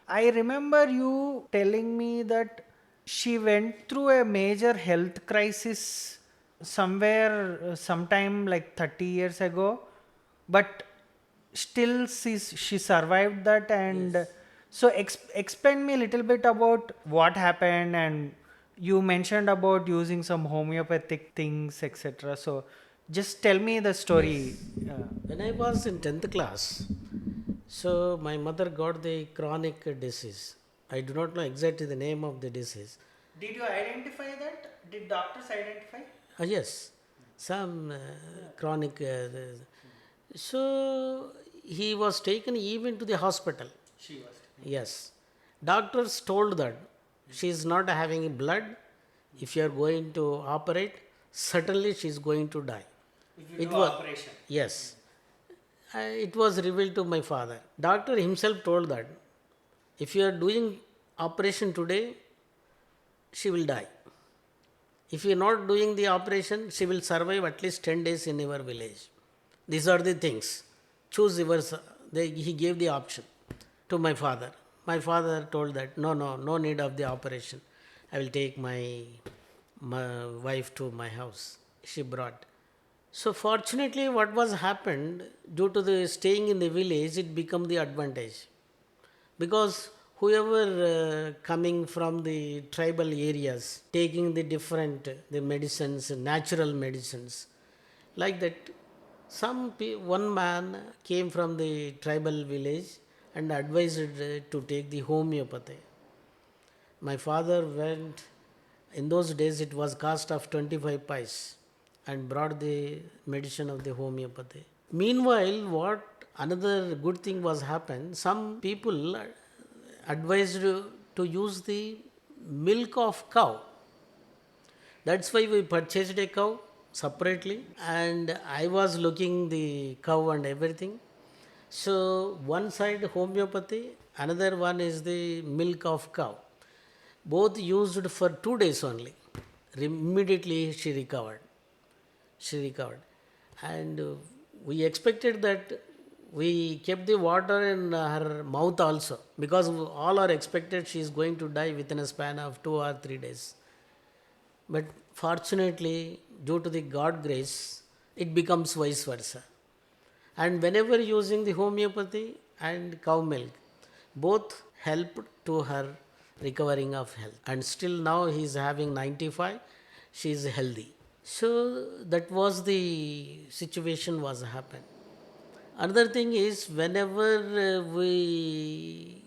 I remember you telling me that she went through a major health crisis somewhere sometime like 30 years ago, but still she survived that. And Yes. so explain me a little bit about what happened. And you mentioned about using some homeopathic things, etc. So just tell me the story. Yes. When I was in 10th class, so my mother got the chronic disease. I do not know exactly the name of the disease. Did you identify that? Did doctors identify? Yes, some chronic. So he was taken even to the hospital. She was. Yes, doctors told that she is not having blood. If you are going to operate, certainly she is going to die. If you It do was operation. yes. It was revealed to my father. Doctor himself told that if you are doing operation today, she will die. If you are not doing the operation, she will survive at least 10 days in your village. These are the things. Choose yours. He gave the option to my father. My father told that no need of the operation. I will take my wife to my house. She brought. So fortunately, what was happened due to the staying in the village, it become the advantage because whoever coming from the tribal areas taking the different the medicines, natural medicines, like that. One man came from the tribal village and advised to take the homeopathy. My father went, in those days it was cost of 25 pice, and brought the medicine of the homeopathy. Meanwhile, what another good thing was happened, some people advised to use the milk of cow. That's why we purchased a cow separately, and I was looking the cow and everything. So one side homeopathy, another one is the milk of cow. Both used for 2 days only. Immediately she recovered. She recovered, and we expected that we kept the water in her mouth also because all are expected she is going to die within a span of 2 or 3 days. But fortunately, due to the God grace, it becomes vice versa. And whenever using the homeopathy and cow milk, both helped to her recovering of health. And still now he is having 95, she is healthy. So that was the situation was happened. Another thing is whenever we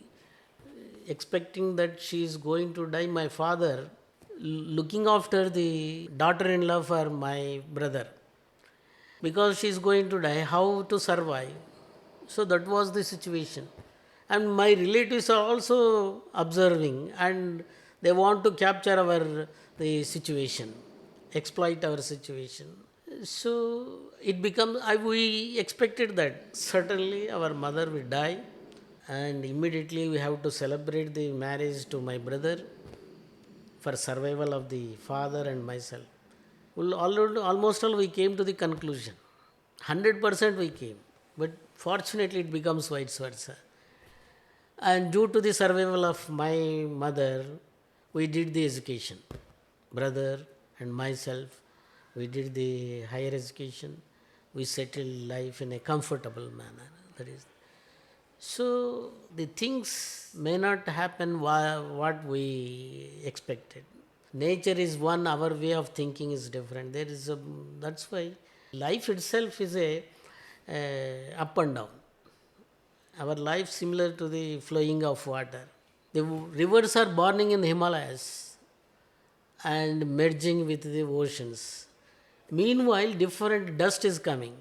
expecting that she is going to die, my father looking after the daughter-in-law for my brother because she is going to die, how to survive. So that was the situation, and my relatives are also observing, and they want to capture our the situation, exploit our situation. So it becomes we expected that certainly our mother will die, and immediately we have to celebrate the marriage to my brother for survival of the father and myself. Well, almost all we came to the conclusion. 100% we came. But fortunately, it becomes vice versa. And due to the survival of my mother, we did the education. Brother and myself, we did the higher education. We settled life in a comfortable manner. That is. So the things may not happen what we expected. Nature is one, our way of thinking is different. There is a that's why life itself is a up and down. Our life similar to the flowing of water. The rivers are burning in the Himalayas and merging with the oceans. Meanwhile, different dust is coming.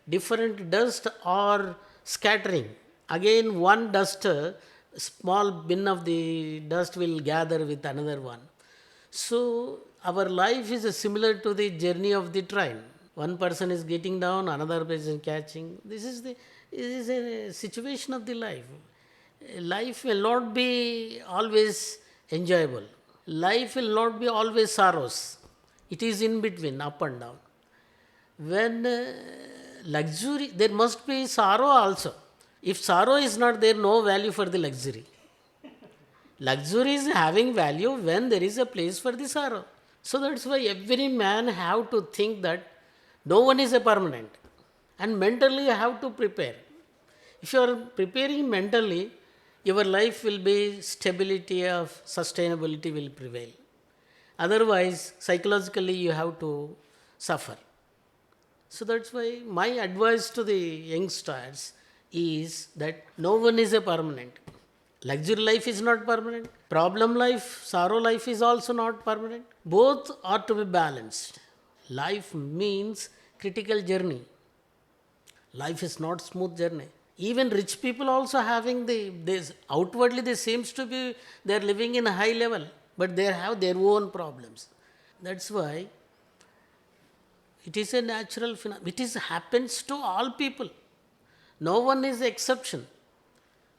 Different dust are scattering. Again, one duster, small bin of the dust will gather with another one. So, our life is similar to the journey of the train. One person is getting down, another person catching. This is a situation of the life. Life will not be always enjoyable. Life will not be always sorrows. It is in between, up and down. When luxury, there must be sorrow also. If sorrow is not there, no value for the luxury. Luxury is having value when there is a place for the sorrow. So that's why every man have to think that no one is a permanent, and mentally you have to prepare. If you are preparing mentally, your life will be stability of sustainability will prevail. Otherwise, psychologically you have to suffer. So that's why my advice to the youngsters is that no one is a permanent. Luxury life is not permanent. Problem life, sorrow life is also not permanent. Both are to be balanced. Life means critical journey. Life is not smooth journey. Even rich people also having this outwardly they seems to be they are living in a high level, but they have their own problems. That's why it is a natural phenomenon. It is happens to all people. No one is exception.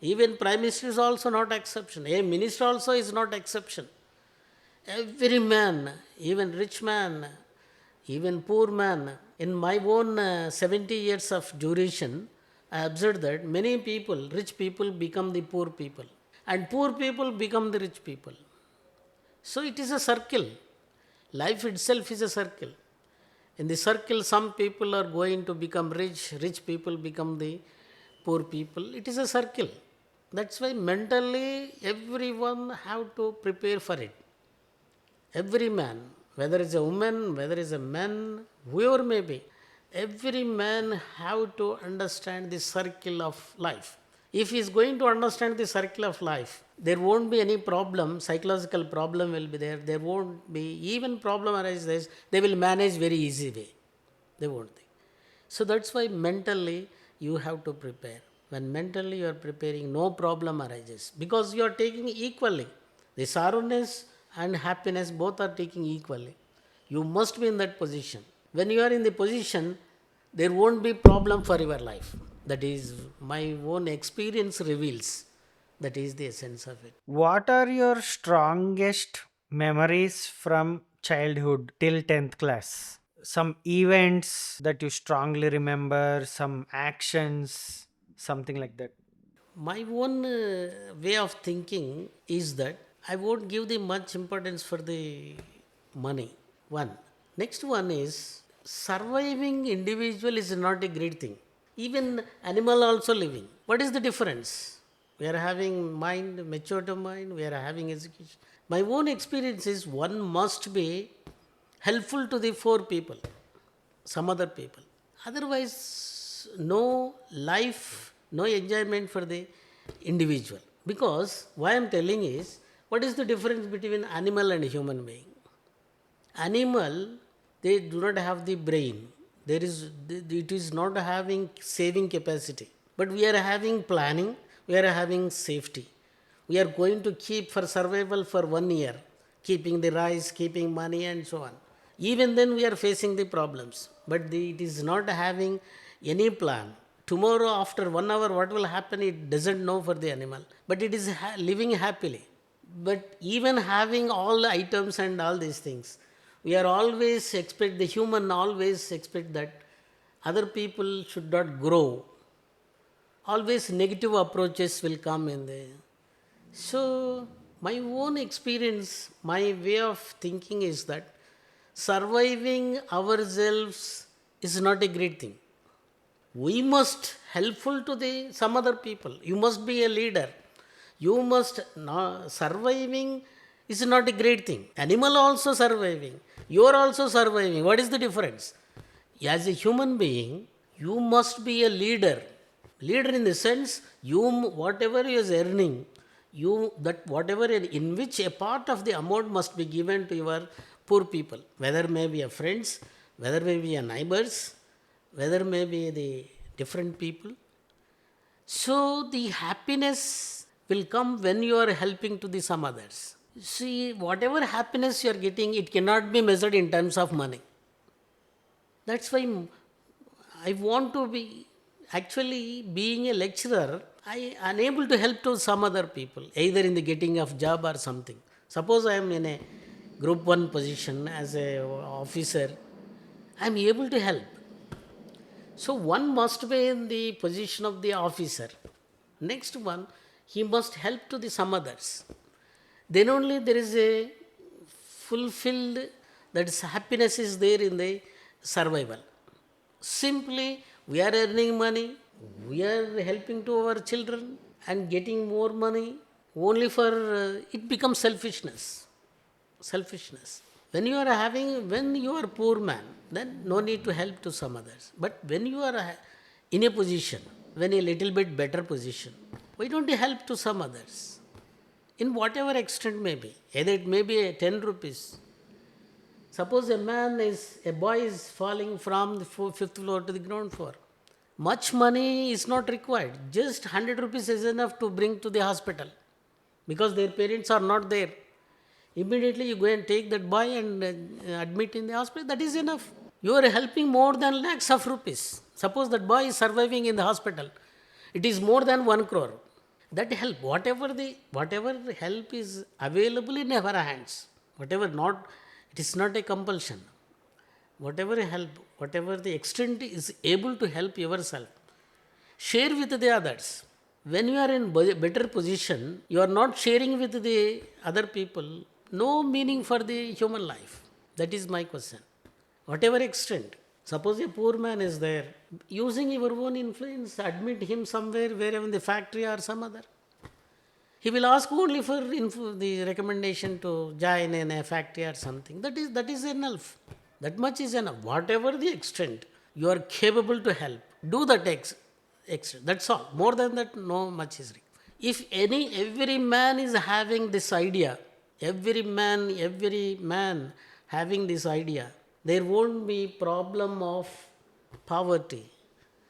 Even prime minister is also not exception. A minister also is not exception. Every man, even rich man, even poor man. In my own 70 years of duration, I observed that many people, rich people, become the poor people, and poor people become the rich people. So it is a circle. Life itself is a circle. In the circle, some people are going to become rich, rich people become the poor people. It is a circle. That's why mentally everyone have to prepare for it. Every man, whether it's a woman, whether it's a man, whoever may be, every man have to understand the circle of life. If he is going to understand the circle of life, there won't be any problem, psychological problem will be there. There won't be even problem arises, they will manage very easy way. They won't think. So that's why mentally you have to prepare. When mentally you are preparing, no problem arises because you are taking equally. The sorrowness and happiness both are taking equally. You must be in that position. When you are in the position, there won't be problem for your life. That is my own experience reveals. That is the essence of it. What are your strongest memories from childhood till 10th class? Some events that you strongly remember, some actions, something like that. My own way of thinking is that I won't give the much importance for the money. One. Next one is surviving individual is not a great thing. Even animal also living. What is the difference? We are having mind, mature to mind, we are having education. My own experience is one must be helpful to the four people, some other people. Otherwise, no life, no enjoyment for the individual. Because why I am telling is, what is the difference between animal and human being? Animal, they do not have the brain. It is not having saving capacity. But we are having planning, we are having safety. We are going to keep for survival for 1 year, keeping the rice, keeping money, and so on. Even then, we are facing the problems. But it is not having any plan. Tomorrow, after 1 hour, what will happen? It doesn't know for the animal. But it is living happily. But even having all the items and all these things, we are always expect the human always expect that other people should not grow. Always negative approaches will come in there. So my own experience, my way of thinking is that surviving ourselves is not a great thing. We must helpful to the some other people. You must be a leader. You must surviving is not a great thing. Animal also surviving, you are also surviving. What is the difference? As a human being, you must be a leader. Leader in the sense, you whatever you is earning, you that whatever in which a part of the amount must be given to your poor people, whether may be a friends, whether may be a neighbors, whether may be the different people. So the happiness will come when you are helping to the some others. See, whatever happiness you are getting, it cannot be measured in terms of money. That's why I want to be, actually being a lecturer, I unable to help to some other people, either in the getting of job or something. Suppose I am in a group 1 position as a officer, I am able to help. So one must be in the position of the officer. Next one, he must help to the some others. Then only there is a fulfilled That is, happiness is there in the survival. Simply, we are earning money, we are helping to our children and getting more money only for it becomes selfishness. Selfishness. When you are having, when you are poor man, then no need to help to some others. But when you are in a position, when a little bit better position, why don't you help to some others? In whatever extent may be, either it may be a 10 rupees. Suppose a boy is falling from the fifth floor to the ground floor. Much money is not required. Just 100 rupees is enough to bring to the hospital because their parents are not there. Immediately you go and take that boy and admit in the hospital. That is enough. You are helping more than lakhs of rupees. Suppose that boy is surviving in the hospital. It is more than 1 crore. That help, whatever help is available in our hands, whatever not, it is not a compulsion. Whatever help, whatever the extent is able to help yourself, share with the others. When you are in better position, you are not sharing with the other people, no meaning for the human life. That is my question. Whatever extent. Suppose a poor man is there, using your own influence, admit him somewhere, wherever in the factory or some other. He will ask only for the recommendation to join in a factory or something. That is enough. That much is enough. Whatever the extent you are capable to help, do that extent. That's all. More than that, no much is required. If every man is having this idea, every man having this idea, there won't be problem of poverty.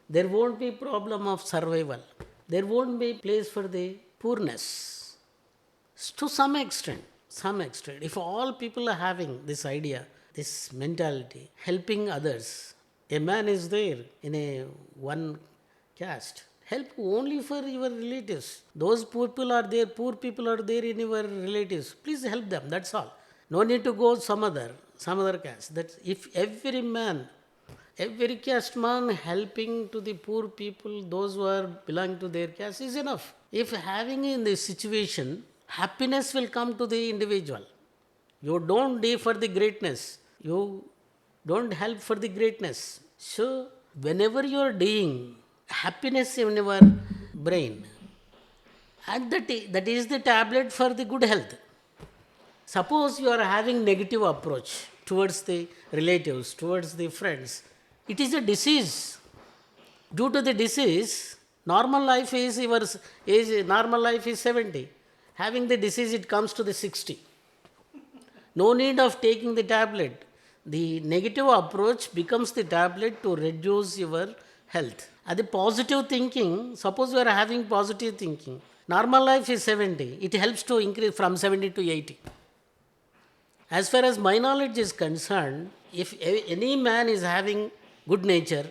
There won't be problem of survival. There won't be place for the poorness. To some extent. If all people are having this idea, this mentality, helping others, a man is there in a one caste, help only for your relatives. Those poor people are there in your relatives. Please help them. That's all. No need to go some other caste. That if every caste man helping to the poor people, those who are belong to their caste is enough. If having in this situation, happiness will come to the individual. You don't do for the greatness. You don't help for the greatness. So whenever you are doing happiness in your brain, and that is the tablet for the good health. Suppose you are having negative approach towards the relatives, towards the friends, it is a disease. Due to the disease, normal life is 70. Having the disease, it comes to the 60. No need of taking the tablet. The negative approach becomes the tablet to reduce your health. And the positive thinking, suppose you are having positive thinking, normal life is 70. It helps to increase from 70 to 80. As far as my knowledge is concerned, if any man is having good nature,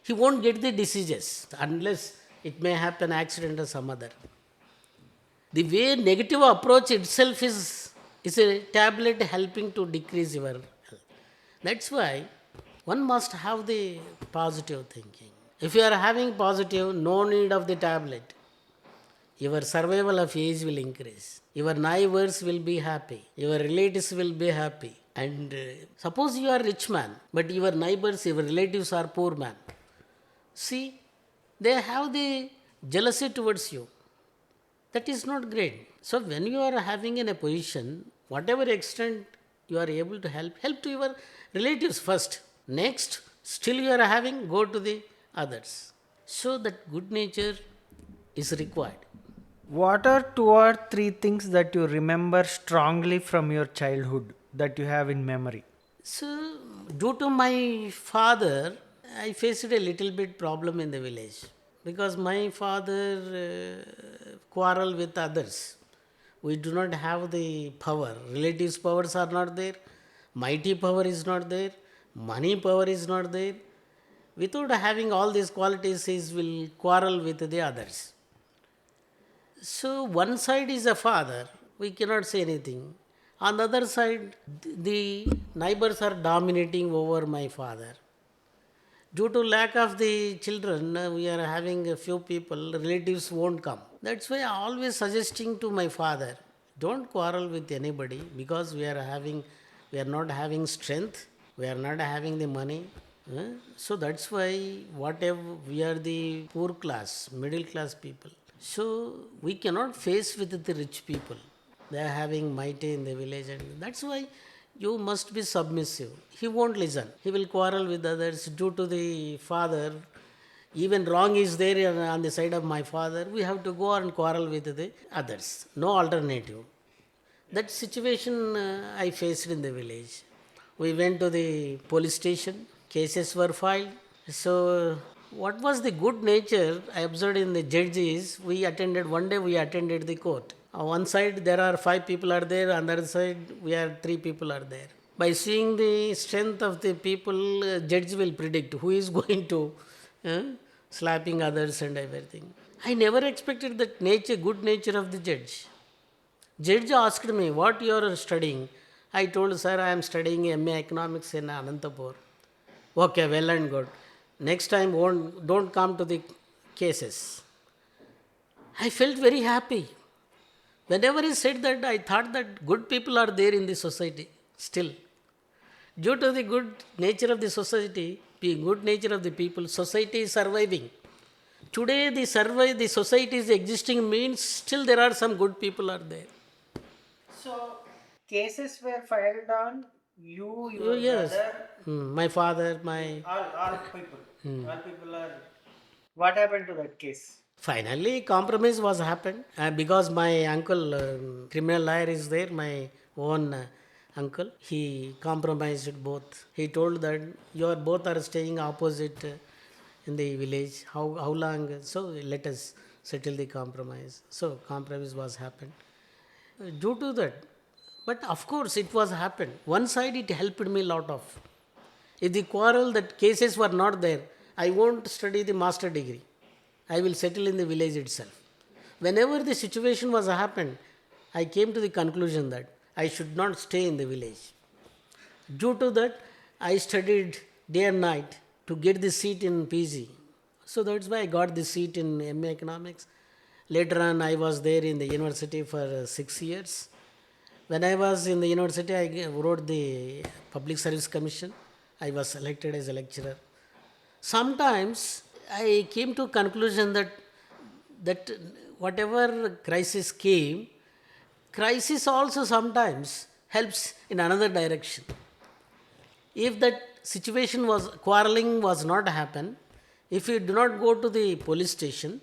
he won't get the diseases unless it may happen accident or some other. The way negative approach itself is a tablet helping to decrease your health. That's why one must have the positive thinking. If you are having positive, no need of the tablet. Your survival of age will increase. Your neighbors will be happy. Your relatives will be happy. And suppose you are rich man, but your neighbors, your relatives are poor man. See, they have the jealousy towards you. That is not great. So when you are having in a position, whatever extent you are able to help to your relatives first. Next, still you are having, go to the others. So that good nature is required. What are 2 or 3 things that you remember strongly from your childhood that you have in memory? So, due to my father, I faced a little bit problem in the village because my father quarrel with others. We do not have the power. Relatives' powers are not there. Mighty power is not there. Money power is not there. Without having all these qualities, he will quarrel with the others. So one side is a father, we cannot say anything. On the other side, the neighbors are dominating over my father. Due to lack of the children, we are having a few people, relatives won't come. That's why I always suggesting to my father, don't quarrel with anybody because we We are not having strength. We are not having the money. So that's why whatever we are the poor class, middle class people. So we cannot face with the rich people. They are having mighty in the village, and that's why you must be submissive. He won't listen. He will quarrel with others due to the father. Even wrong is there on the side of my father. We have to go and quarrel with the others. No alternative. That situation I faced in the village. We went to the police station. Cases were filed. So, what was the good nature I observed in the judges? We attended one day. We attended the court. On one side there are five people are there. On the other side we are three people are there. By seeing the strength of the people, judge will predict who is going to uh, slapping others and everything. I never expected that nature, good nature of the judge. Judge asked me, what you are studying? I told, sir, I am studying MA Economics in Anantapur. Okay, well and good. Next time, don't come to the cases. I felt very happy. Whenever he said that, I thought that good people are there in the society still. Due to the good nature of the society, the good nature of the people, society is surviving. Today, the society is existing means still there are some good people are there. So, cases were filed on you, Oh, your yes. brother, My father, my. all people. All people are. What happened to that case? Finally, compromise was happened because my uncle, criminal lawyer, is there. My own uncle, he compromised both. He told that you are both are staying opposite in the village. How long? So let us settle the compromise. So compromise was happened. Due to that, but of course it was happened. One side it helped me lot of. If the quarrel that cases were not there, I won't study the master degree. I will settle in the village itself. Whenever the situation was happened, I came to the conclusion that I should not stay in the village. Due to that, I studied day and night to get the seat in PG. So that's why I got the seat in MA Economics. Later on, I was there in the university for 6 years. When I was in the university, I wrote the Public Service Commission. I was selected as a lecturer. Sometimes I came to conclusion that whatever crisis came, crisis also sometimes helps in another direction. If that situation was quarreling was not happen, if you do not go to the police station,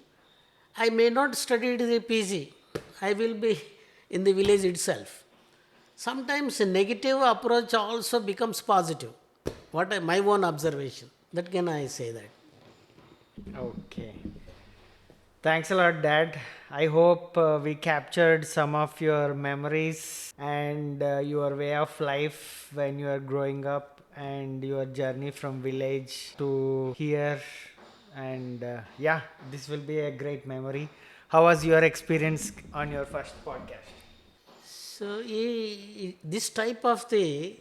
I may not study the PG. I will be in the village itself. Sometimes a negative approach also becomes positive. My own observation. That can I say that. Okay. Thanks a lot, Dad. I hope we captured some of your memories and your way of life when you are growing up and your journey from village to here. And yeah, this will be a great memory. How was your experience on your first podcast? So this type of the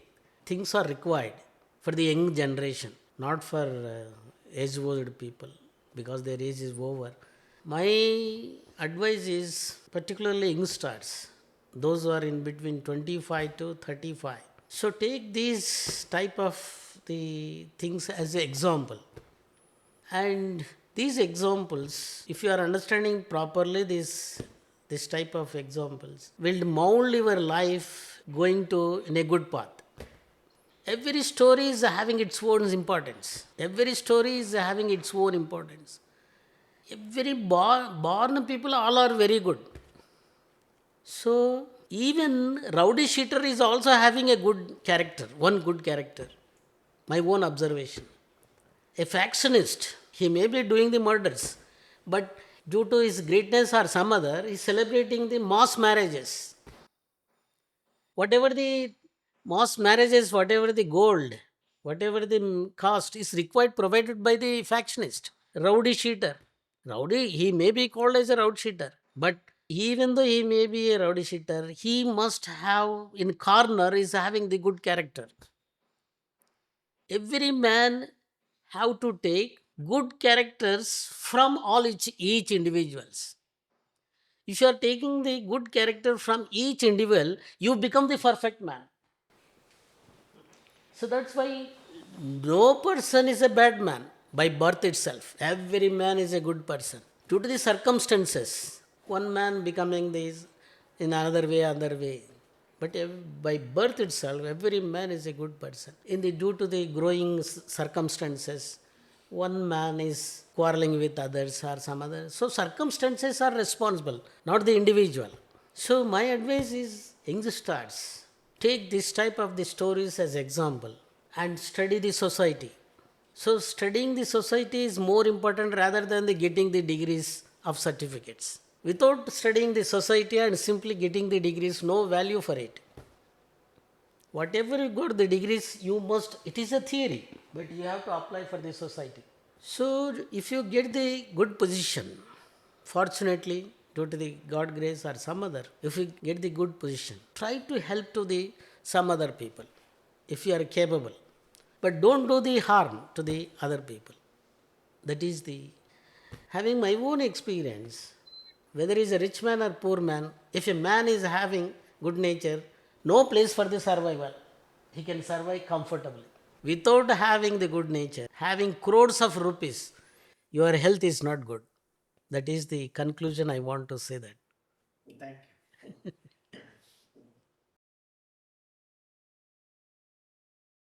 things are required for the young generation, not for age-old people because their age is over. My advice is particularly youngsters, those who are in between 25 to 35. So take these type of the things as an example, and these examples, if you are understanding properly this type of examples, will mold your life going to in a good path. Every story is having its own importance. Every story is having its own importance. Every born people all are very good. So even rowdy shooter is also having a good character, one good character. My own observation. A factionist, he may be doing the murders, but due to his greatness or some other, he is celebrating the mass marriages. Whatever the mass marriages, whatever the gold, whatever the cost is required provided by the factionist, rowdy cheater. Rowdy, he may be called as a rowdy cheater, but even though he may be a rowdy cheater, he must have in corner is having the good character. Every man have to take good characters from all each individuals. If you are taking the good character from each individual, you become the perfect man. So that's why no person is a bad man by birth itself. Every man is a good person. Due to the circumstances, one man becoming this in another way, other way. But by birth itself, every man is a good person. Due to the growing circumstances, one man is quarreling with others or some other. So circumstances are responsible, not the individual. So my advice is youngsters, take this type of the stories as example and study the society. So studying the society is more important rather than the getting the degrees of certificates. Without studying the society and simply getting the degrees, no value for it. Whatever you got the degrees, you must, it is a theory, but you have to apply for the society. So if you get the good position, fortunately, due to the God grace or some other, if you get the good position, try to help to the some other people if you are capable. But don't do the harm to the other people. That is the, having my own experience, whether he is a rich man or poor man, if a man is having good nature, no place for the survival. He can survive comfortably. Without having the good nature, having crores of rupees, your health is not good. That is the conclusion I want to say that. Thank you.